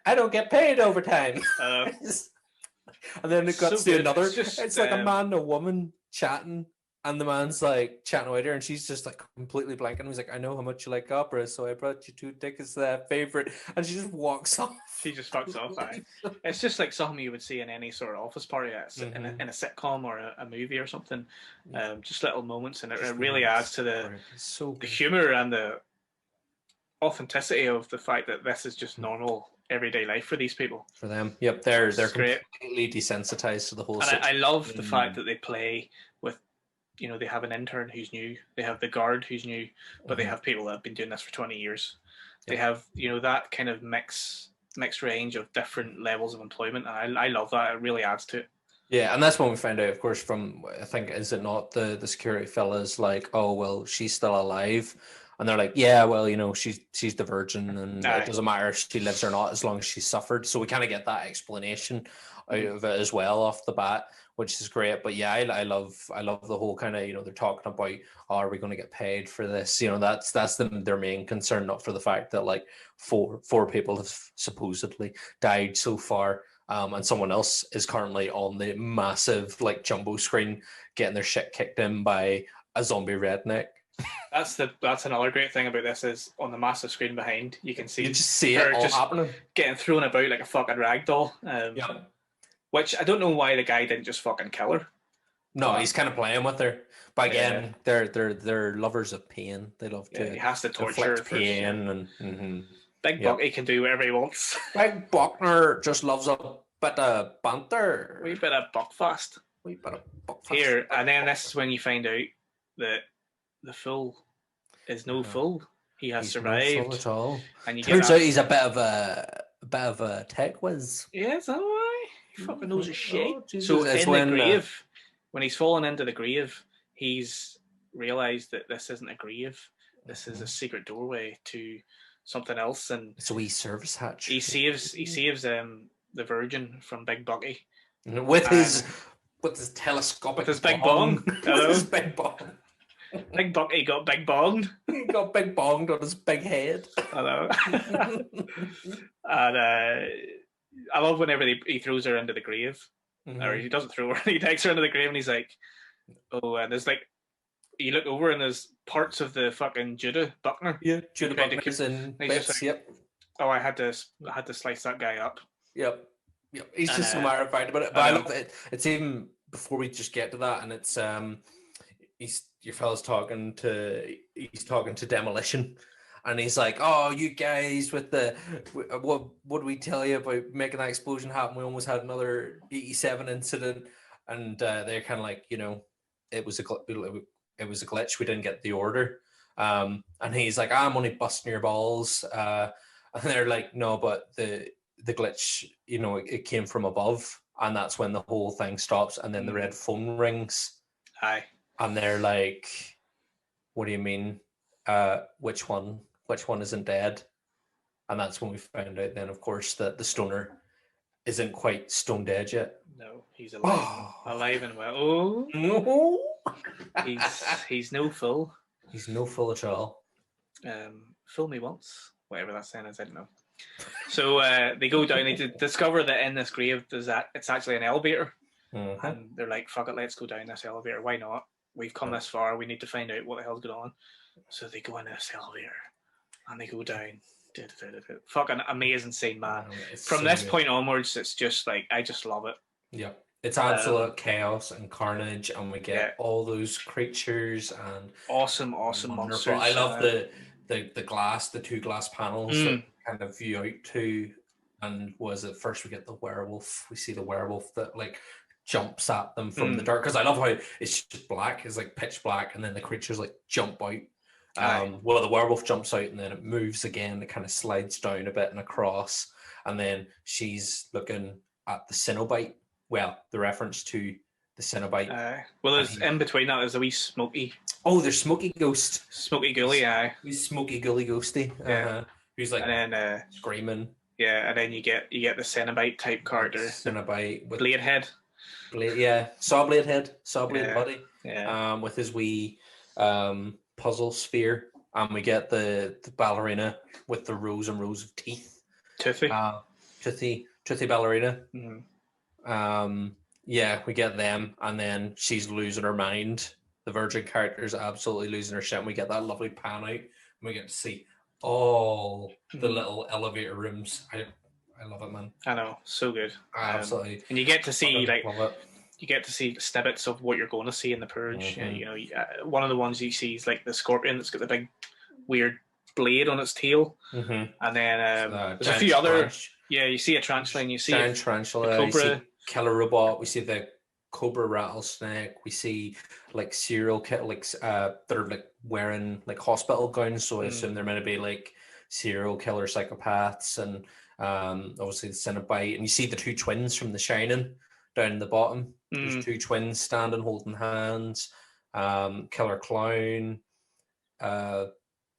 [SPEAKER 2] I don't get paid overtime. And then it cuts to another. It's like a man and a woman chatting. And the man's like chatting away to her, and she's just like completely blank. And he's like, I know how much you like opera, so I brought you 2 tickets to that favorite. And she just walks off.
[SPEAKER 1] She just fucks off. It's just like something you would see in any sort of office party, in a sitcom or a movie or something. Just little moments, and it really adds to the humor and the authenticity of the fact that this is just normal everyday life for these people.
[SPEAKER 2] For them, yep, they're completely desensitized to the whole.
[SPEAKER 1] And I love the fact that they play with. They have an intern who's new. They have the guard who's new, but they have people that have been doing this for 20 years. They have, that kind of mixed range of different levels of employment. And I love that. It really adds to it. Yeah,
[SPEAKER 2] and that's when we find out, of course, from, I think, is it not the security fella's like, oh, well, she's still alive. And they're like, yeah, well, she's the virgin, and it doesn't matter if she lives or not as long as she's suffered. So we kind of get that explanation out of it as well off the bat, which is great. But yeah, I love the whole kind of, they're talking about, are we going to get paid for this? That's their main concern, not for the fact that like four people have supposedly died so far. And someone else is currently on the massive like jumbo screen getting their shit kicked in by a zombie redneck.
[SPEAKER 1] That's another great thing about this is on the massive screen behind you can see
[SPEAKER 2] it all happening, getting
[SPEAKER 1] thrown about like a fucking rag doll. Which I don't know why the guy didn't just fucking kill her.
[SPEAKER 2] No, he's kind of playing with her. But again, they're lovers of pain. They love to.
[SPEAKER 1] He has to torture her
[SPEAKER 2] pain and.
[SPEAKER 1] Big Bucky can do whatever he wants.
[SPEAKER 2] Big Buckner just loves a bit of banter.
[SPEAKER 1] Wee bit of buckfast. Here, and then this is when you find out that the fool is no fool. He has survived.
[SPEAKER 2] No fool at all.
[SPEAKER 1] And
[SPEAKER 2] turns out he's a bit of a tech whiz.
[SPEAKER 1] Yeah, is that why? He fucking knows his shit. So in the grave, when he's fallen into the grave, he's realised that this isn't a grave. This is a secret doorway to something else, and
[SPEAKER 2] it's a wee service hatch.
[SPEAKER 1] He saves the Virgin from Big Bucky
[SPEAKER 2] with his telescopic,
[SPEAKER 1] with his big bong.
[SPEAKER 2] With his big bong.
[SPEAKER 1] Big Bucky got big bonged.
[SPEAKER 2] He got big bonged on his big head.
[SPEAKER 1] I know. And I love whenever he throws her into the grave, or he doesn't throw her. He takes her into the grave, and he's like, "Oh," and there's like. You look over and there's parts of the fucking Judah Buckner.
[SPEAKER 2] Yeah, Judah Buckner's in bits,
[SPEAKER 1] like, yep. Oh, I had to slice that guy up.
[SPEAKER 2] Yep. He's just so matter of fact about it. But I love it. It's even before we just get to that, and it's your fella's he's talking to Demolition, and he's like, "Oh, you guys with the what did we tell you about making that explosion happen? We almost had another 87 incident." And they're kind of like, it was a glitch. We didn't get the order. And he's like, "I'm only busting your balls." And they're like, "No, but the glitch, it came from above." And that's when the whole thing stops. And then the red phone rings.
[SPEAKER 1] Aye.
[SPEAKER 2] And they're like, "What do you mean? Which one isn't dead?" And that's when we found out then, of course, that the stoner isn't quite stone dead yet.
[SPEAKER 1] No, he's alive. Alive and well. Oh no. He's no fool.
[SPEAKER 2] He's no fool at all.
[SPEAKER 1] Fool me once. Whatever that saying is, I don't know. So they go down, they discover that in this grave it's actually an elevator.
[SPEAKER 2] Mm-hmm.
[SPEAKER 1] And they're like, "Fuck it, let's go down this elevator. Why not? We've come this far. We need to find out what the hell's going on." So they go in this elevator and they go down. Fucking amazing scene, man. From this point onwards, it's just like, I just love it.
[SPEAKER 2] Yeah. It's absolute chaos and carnage, and we get all those creatures and
[SPEAKER 1] awesome monsters.
[SPEAKER 2] I love the glass, the 2 glass panels that kind of view out to. And was it first we get the werewolf? We see the werewolf that like jumps at them from the dark, because I love how it's just black, it's like pitch black, and then the creatures like jump out. Well, the werewolf jumps out and then it moves again, it kind of slides down a bit and across, and then she's looking at the Cenobite. Well, the reference to the Cenobite.
[SPEAKER 1] Well, there's in between that, there's a wee smoky.
[SPEAKER 2] Oh, there's Smoky Ghost.
[SPEAKER 1] Smoky Gully, aye.
[SPEAKER 2] Who's Smoky Gully Ghosty.
[SPEAKER 1] Yeah.
[SPEAKER 2] Who's like,
[SPEAKER 1] and then
[SPEAKER 2] screaming.
[SPEAKER 1] Yeah, and then you get the Cenobite type character.
[SPEAKER 2] Cenobite with
[SPEAKER 1] Blade head.
[SPEAKER 2] Saw blade head, saw blade body.
[SPEAKER 1] Yeah.
[SPEAKER 2] With his wee puzzle sphere, and we get the ballerina with the rows and rows of teeth.
[SPEAKER 1] Toothy
[SPEAKER 2] ballerina.
[SPEAKER 1] Mm-hmm.
[SPEAKER 2] Yeah, we get them, and then she's losing her mind. The virgin character's absolutely losing her shit. And we get that lovely pan out, and we get to see all the little elevator rooms. I love it, man.
[SPEAKER 1] I know, so good.
[SPEAKER 2] Absolutely.
[SPEAKER 1] And you get to see you get to see snippets of what you're going to see in the Purge. Mm-hmm. One of the ones you see is like the scorpion that's got the big weird blade on its tail, and then there's a few other. Yeah, you see a tarantula, and you see
[SPEAKER 2] giant tarantula,
[SPEAKER 1] cobra,
[SPEAKER 2] you see killer robot. We see the cobra rattlesnake. We see like serial killer, like they're like wearing like hospital gowns. So I assume they're meant to be like serial killer psychopaths, and obviously the Cenobite. And you see the 2 twins from The Shining down in the bottom. There's 2 twins standing, holding hands. Killer clown.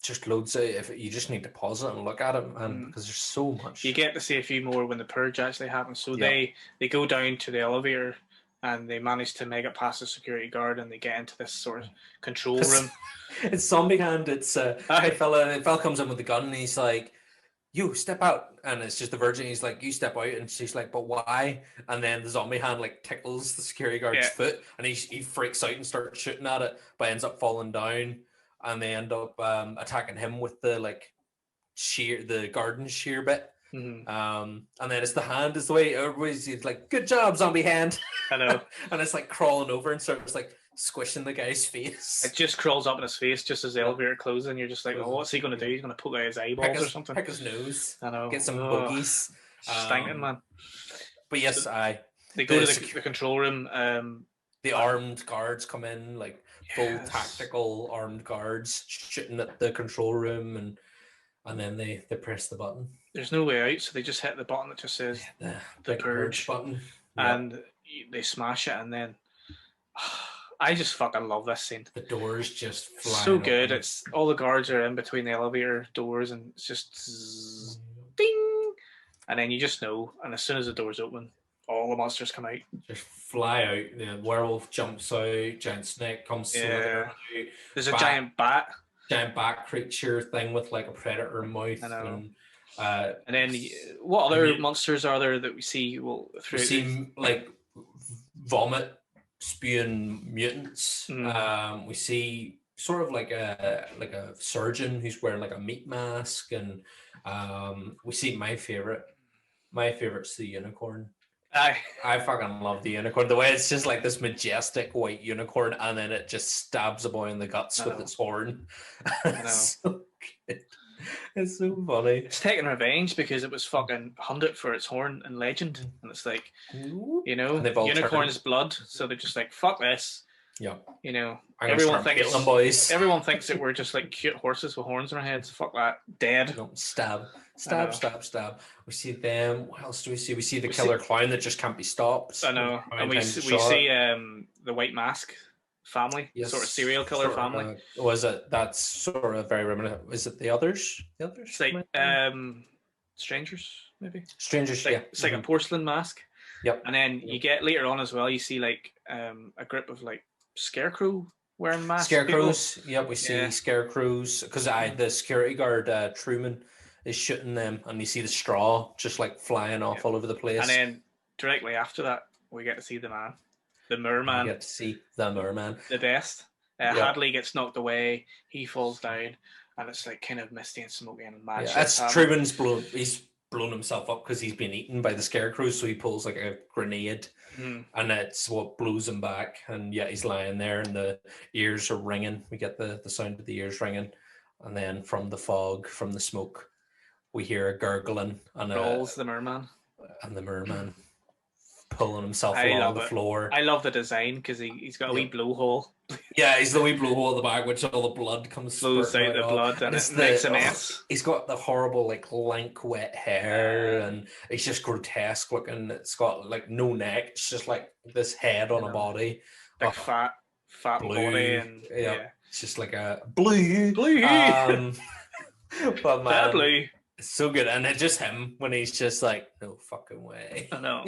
[SPEAKER 2] Just loads of. If you just need to pause it and look at it, and because there's so much.
[SPEAKER 1] You get to see a few more when the Purge actually happens. So they go down to the elevator, and they manage to make it past the security guard, and they get into this sort of control room.
[SPEAKER 2] It's zombie hand. It's a fella comes in with the gun, and he's like, "You step out," and it's just the virgin. He's like, "You step out," and she's like, "But why?" And then the zombie hand like tickles the security guard's foot, and he freaks out and starts shooting at it, but ends up falling down, and they end up attacking him with the like the garden shear bit. And then it's the hand is the way everybody's like, "Good job, zombie hand."
[SPEAKER 1] I know.
[SPEAKER 2] And it's like crawling over and starts like squishing the guy's face.
[SPEAKER 1] It just crawls up in his face just as the elevator closes, and you're just like, "Oh, what's he going to do? He's going to poke out his eyeballs or something."
[SPEAKER 2] Pick his nose.
[SPEAKER 1] I know.
[SPEAKER 2] Get some boogies.
[SPEAKER 1] Stinking, man.
[SPEAKER 2] But yes,
[SPEAKER 1] they go to the control room.
[SPEAKER 2] The armed guards come in, like full tactical armed guards shooting at the control room, and then they press the button.
[SPEAKER 1] There's no way out, so they just hit the button that just says the Purge
[SPEAKER 2] button,
[SPEAKER 1] and they smash it, and then I just fucking love this scene.
[SPEAKER 2] The doors just fly.
[SPEAKER 1] So good. It's all the guards are in between the elevator doors, and it's just ding, and then you just know. And as soon as the doors open, all the monsters come out.
[SPEAKER 2] Just fly out. The werewolf jumps out. Giant snake comes.
[SPEAKER 1] Yeah. There's a giant bat.
[SPEAKER 2] Giant bat creature thing with like a predator mouth.
[SPEAKER 1] I know. And then what other monsters are there that we see? We
[SPEAKER 2] see like vomit spewing mutants. We see sort of like a surgeon who's wearing like a meat mask, and we see my favorite's the unicorn. I fucking love the unicorn. The way it's just like this majestic white unicorn, and then it just stabs a boy in the guts with its horn.
[SPEAKER 1] I know.
[SPEAKER 2] It's so good. It's so funny.
[SPEAKER 1] It's taking revenge because it was fucking hunted for its horn and legend, and it's like, you know, unicorn's blood. So they're just like, fuck this.
[SPEAKER 2] Yeah.
[SPEAKER 1] You know,
[SPEAKER 2] everyone thinks
[SPEAKER 1] that we're just like cute horses with horns on our heads. Fuck that. Dead.
[SPEAKER 2] No, stab. We see them. What else do we see? We see the killer clown that just can't be stopped.
[SPEAKER 1] I know. And we see the White Mask family, sort of serial killer family.
[SPEAKER 2] Was it? That's sort of very reminiscent. Is it the others? The others?
[SPEAKER 1] It's like strangers, maybe.
[SPEAKER 2] Strangers.
[SPEAKER 1] It's like a porcelain mask.
[SPEAKER 2] Yep.
[SPEAKER 1] And then you get later on as well. You see like a group of like scarecrow wearing masks.
[SPEAKER 2] Scarecrows. Yep, we see scarecrows because the security guard Truman is shooting them, and you see the straw just like flying off all over the place.
[SPEAKER 1] And then directly after that, we get to see the man. The merman.
[SPEAKER 2] You get to see the merman.
[SPEAKER 1] The best. Hadley gets knocked away. He falls down, and it's like kind of misty and smoky and mad.
[SPEAKER 2] Yeah, that's Truman's blown. He's blown himself up because he's been eaten by the scarecrows. So he pulls like a grenade, and that's what blows him back. And he's lying there, and the ears are ringing. We get the sound of the ears ringing, and then from the fog, from the smoke, we hear a gurgling and
[SPEAKER 1] the merman.
[SPEAKER 2] And the merman pulling himself along the floor.
[SPEAKER 1] I love the design because he's got a wee blowhole.
[SPEAKER 2] Yeah, he's the wee blowhole at the back, which all the blood flows out
[SPEAKER 1] the blood, and it makes a mess.
[SPEAKER 2] He's got the horrible, like, lank, wet hair, and it's just grotesque looking. It's got like no neck. It's just like this head on a body,
[SPEAKER 1] like fat body, and
[SPEAKER 2] it's just like a blue. But man,
[SPEAKER 1] blue.
[SPEAKER 2] It's so good, and it's just him when he's just like, no fucking way.
[SPEAKER 1] I know.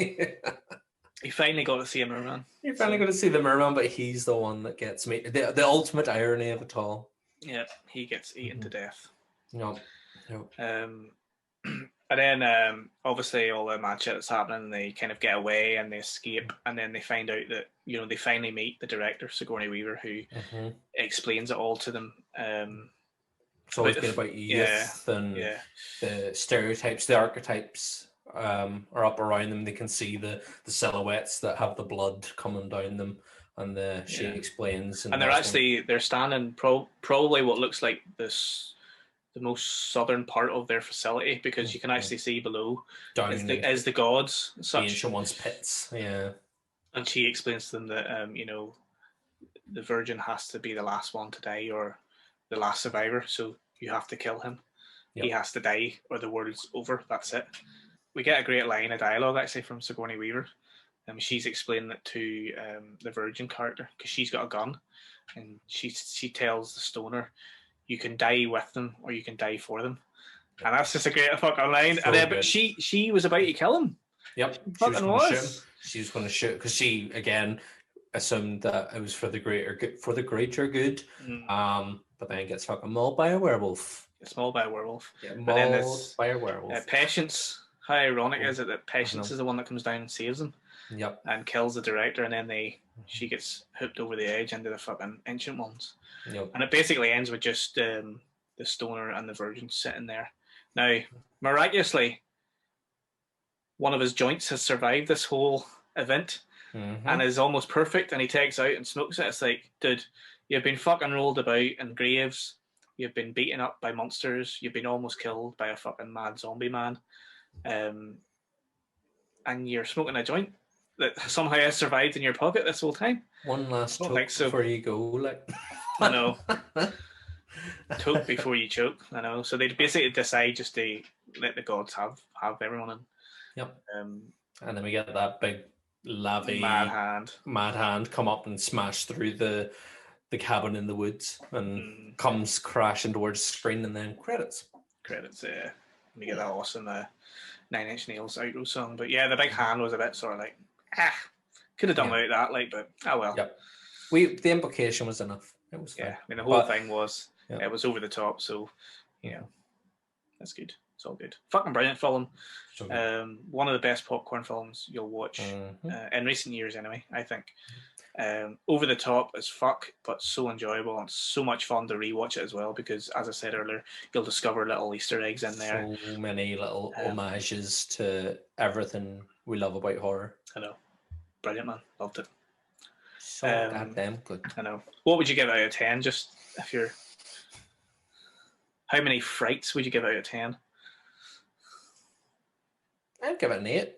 [SPEAKER 1] He finally got to see a merman.
[SPEAKER 2] You finally got to see the merman, but he's the one that gets me. The ultimate irony of it all.
[SPEAKER 1] Yeah, he gets eaten to death.
[SPEAKER 2] No.
[SPEAKER 1] And then obviously all the mad shit that's happening, they kind of get away and they escape, and then they find out that they finally meet the director, Sigourney Weaver, who explains it all to them.
[SPEAKER 2] It's always been about youth and the stereotypes, the archetypes are up around them. They can see the silhouettes that have the blood coming down them, and she explains.
[SPEAKER 1] And they're standing probably what looks like the most southern part of their facility, because you can actually see below as the gods,
[SPEAKER 2] the ancient ones' pits. Yeah,
[SPEAKER 1] and she explains to them that the virgin has to be the last one to die, or the last survivor, so you have to kill him. He has to die or the world's over. That's it. We get a great line of dialogue actually from Sigourney Weaver. She's explaining it to the virgin character, because she's got a gun, and she tells the stoner, you can die with them or you can die for them. And that's just a great fucking line.
[SPEAKER 2] So
[SPEAKER 1] but she was about to kill him.
[SPEAKER 2] Yep. She was going to shoot because she again assumed that it was for the greater good. But then gets fucking mauled by a werewolf.
[SPEAKER 1] It's mauled by a werewolf.
[SPEAKER 2] Yeah, mauled by a werewolf.
[SPEAKER 1] Patience. How ironic is it that Patience is the one that comes down and saves him?
[SPEAKER 2] Yep.
[SPEAKER 1] And kills the director, and then she gets hooked over the edge into the fucking ancient ones.
[SPEAKER 2] Yep.
[SPEAKER 1] And it basically ends with just the stoner and the virgin sitting there. Now, miraculously, one of his joints has survived this whole event and is almost perfect, and he takes out and smokes it. It's like, dude, you've been fucking rolled about in graves. You've been beaten up by monsters. You've been almost killed by a fucking mad zombie man. And you're smoking a joint that somehow has survived in your pocket this whole time.
[SPEAKER 2] One last toke before you go. Like,
[SPEAKER 1] I know. Toke before you choke. I know. So they basically decide just to let the gods have everyone in.
[SPEAKER 2] Yep. And then we get that big mad hand come up and smash through the cabin in the woods and comes crashing towards the screen, and then credits.
[SPEAKER 1] Yeah. We get that awesome 9 Inch Nails outro song. But yeah, the big hand was a bit sort of like, could have done without that, like, but well.
[SPEAKER 2] Yep. The implication was enough. It was fine.
[SPEAKER 1] I mean, the whole thing was, it was over the top, so, that's good. It's all good. Fucking brilliant film.
[SPEAKER 2] So
[SPEAKER 1] one of the best popcorn films you'll watch in recent years, anyway, I think. Over the top as fuck, but so enjoyable and so much fun to rewatch it as well. Because as I said earlier, you'll discover little Easter eggs in there.
[SPEAKER 2] So many little homages to everything we love about horror.
[SPEAKER 1] I know, brilliant, man, loved it.
[SPEAKER 2] So goddamn good.
[SPEAKER 1] I know. What would you give out of 10? Just if you're, how many frights would you give out of 10?
[SPEAKER 2] I'd give it an 8.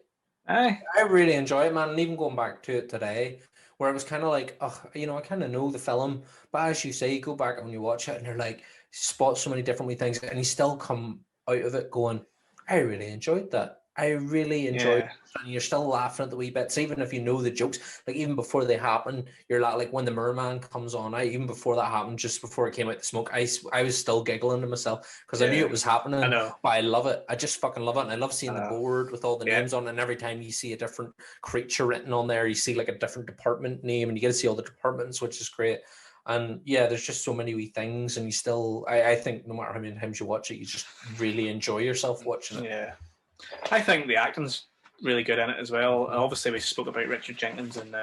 [SPEAKER 1] Aye.
[SPEAKER 2] I really enjoy it, man. And even going back to it today, where it was kind of like, oh, you know, I kind of know the film, but as you say, you go back and you watch it, and you're like, spot so many different wee things, and you still come out of it going, I really enjoyed that. I really enjoyed it. And you're still laughing at the wee bits, even if you know the jokes. Like, even before they happen, you're like when the merman comes on, even before that happened, just before it came out the smoke, I was still giggling to myself because I knew it was happening.
[SPEAKER 1] I know.
[SPEAKER 2] But I love it. I just fucking love it. And I love seeing the board with all the names on it. And every time you see a different creature written on there, you see like a different department name, and you get to see all the departments, which is great. And yeah, there's just so many wee things, and you still, I think no matter how many times you watch it, you just really enjoy yourself watching it.
[SPEAKER 1] Yeah. I think the acting's really good in it as well. Obviously, we spoke about Richard Jenkins and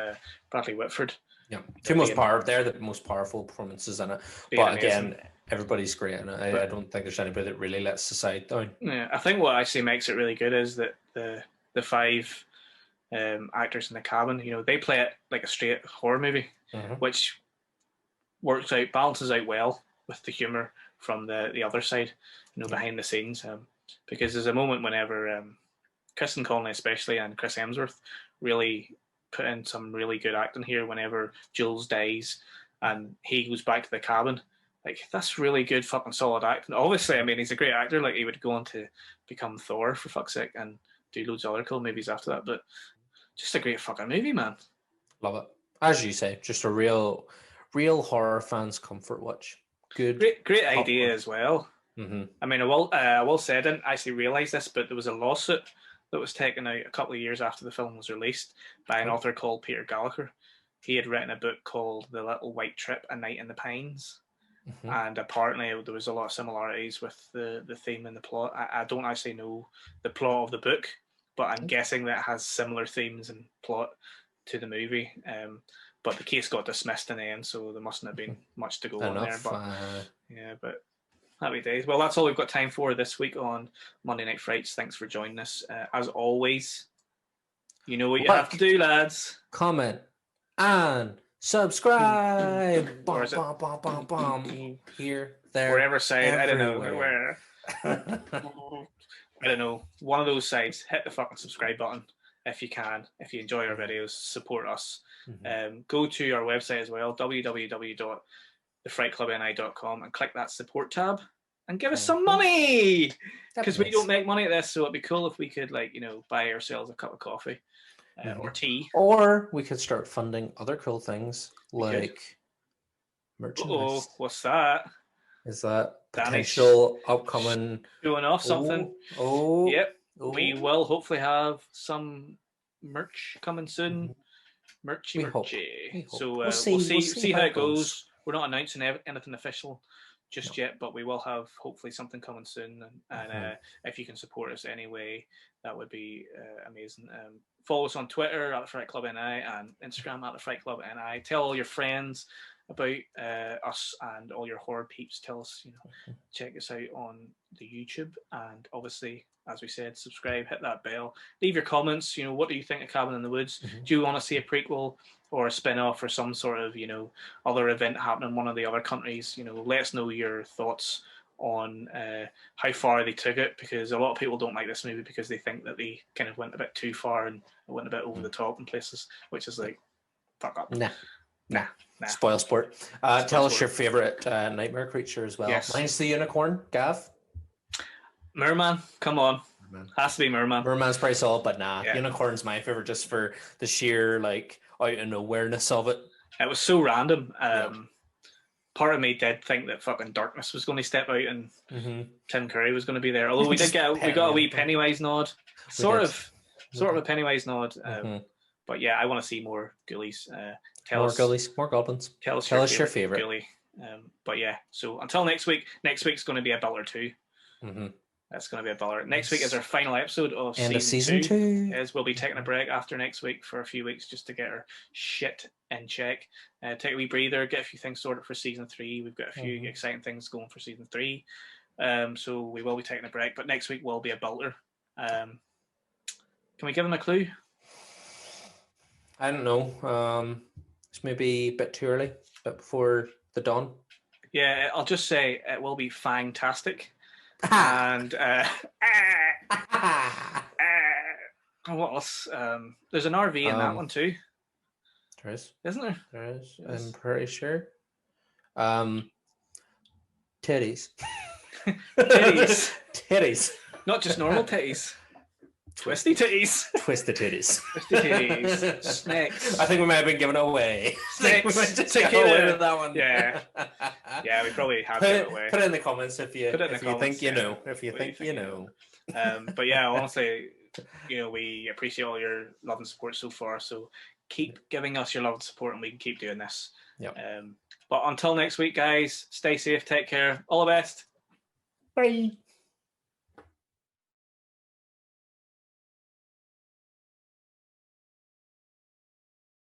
[SPEAKER 1] Bradley Whitford.
[SPEAKER 2] Yeah, they're the most powerful performances in it. But again, everybody's great in it. I don't think there's anybody that really lets the side down.
[SPEAKER 1] Yeah, I think what actually makes it really good is that the 5 actors in the cabin, you know, they play it like a straight horror movie, which balances out well with the humor from the other side, you know, behind the scenes. Because there's a moment whenever Kristen Connolly especially and Chris Hemsworth really put in some really good acting here whenever Jules dies and he goes back to the cabin. Like, that's really good fucking solid acting. Obviously, I mean, he's a great actor. Like, he would go on to become Thor, for fuck's sake, and do loads of other cool movies after that. But just a great fucking movie, man.
[SPEAKER 2] Love it. As you say, just a real horror fans comfort watch. Good.
[SPEAKER 1] Great idea as well. I mean, I will say I didn't actually realise this, but there was a lawsuit that was taken out a couple of years after the film was released by an author called Peter Gallagher. He had written a book called The Little White Trip: A Night in the Pines. And apparently there was a lot of similarities with the theme and the plot. I don't actually know the plot of the book, but I'm guessing that it has similar themes and plot to the movie. But the case got dismissed in the end, so there mustn't have been much to go on there. But but happy days. Well, that's all we've got time for this week on Monday Night Frights. Thanks for joining us. As always, you know what you have to do, lads.
[SPEAKER 2] Comment and subscribe. Here, there,
[SPEAKER 1] wherever side.
[SPEAKER 2] everywhere.
[SPEAKER 1] I don't know where. I don't know. One of those sides. Hit the fucking subscribe button if you can. If you enjoy our videos, support us. Go to our website as well, www.thefrightclubni.com, and click that support tab and give us some money, because we don't make money at this. So it'd be cool if we could, like, you know, buy ourselves a cup of coffee. Or tea.
[SPEAKER 2] Or we could start funding other cool things like merchandise.
[SPEAKER 1] What's that?
[SPEAKER 2] Is that potential upcoming
[SPEAKER 1] showing off something? Yep. We will hopefully have some merch coming soon. Merchy. So we'll see how it goes. We're not announcing anything official just yet, but we will have hopefully something coming soon. And if you can support us anyway, that would be amazing. Follow us on Twitter at the Fright Club NI and Instagram at the Fright Club NI. Tell all your friends about us and all your horror peeps. Tell us, you know, check us out on the YouTube, and obviously, as we said, subscribe, hit that bell, leave your comments. You know, what do you think of Cabin in the Woods? Do you want to see a prequel or a spin-off or some sort of, you know, other event happening in one of the other countries? You know, let us know your thoughts on how far they took it, because a lot of people don't like this movie because they think that they kind of went a bit too far and went a bit over the top in places, which is like, fuck up. Nah.
[SPEAKER 2] Spoil sport. Tell us your favorite nightmare creature as well.
[SPEAKER 1] Yes.
[SPEAKER 2] Mine's the unicorn. Gav?
[SPEAKER 1] Merman, come on. Has to be Merman.
[SPEAKER 2] Merman's pretty solid, but unicorn's my favorite, just for the sheer, like, out and awareness of it.
[SPEAKER 1] It was so random. Part of me did think that fucking Darkness was going to step out and Tim Curry was going to be there. Although we got a wee Pennywise nod, sort of a Pennywise nod. But yeah, I want to see more ghoulies.
[SPEAKER 2] Ghoulies, more goblins.
[SPEAKER 1] Tell us your favorite ghoulie. But yeah, so until next week. Next week's going to be a belt or two. That's going to be a baller. Next week is our final episode of
[SPEAKER 2] End of
[SPEAKER 1] season
[SPEAKER 2] season 2.
[SPEAKER 1] As we'll be taking a break after next week for a few weeks just to get our shit in check. Take a wee breather, get a few things sorted for season 3. We've got a few exciting things going for season 3. So we will be taking a break, but next week will be a belter. Can we give them a clue?
[SPEAKER 2] I don't know. It's maybe a bit too early, a bit before the dawn.
[SPEAKER 1] Yeah, I'll just say it will be fantastic. And what else? There's an RV in that one too.
[SPEAKER 2] There is,
[SPEAKER 1] isn't there?
[SPEAKER 2] There is.
[SPEAKER 1] Yes.
[SPEAKER 2] I'm pretty sure. Titties.
[SPEAKER 1] Titties.
[SPEAKER 2] Titties.
[SPEAKER 1] Not just normal titties. Twisty titties.
[SPEAKER 2] Twisted titties.
[SPEAKER 1] Twisty titties. Snakes.
[SPEAKER 2] I think we might have been giving it away.
[SPEAKER 1] Snakes.
[SPEAKER 2] Take away with that one.
[SPEAKER 1] Yeah. Yeah, we probably have given it away.
[SPEAKER 2] Put it in the comments if you think you know. If you think you know.
[SPEAKER 1] But yeah, honestly, we appreciate all your love and support so far. So keep giving us your love and support, and we can keep doing this.
[SPEAKER 2] Yep.
[SPEAKER 1] But until next week, guys, stay safe, take care, all the best.
[SPEAKER 2] Bye.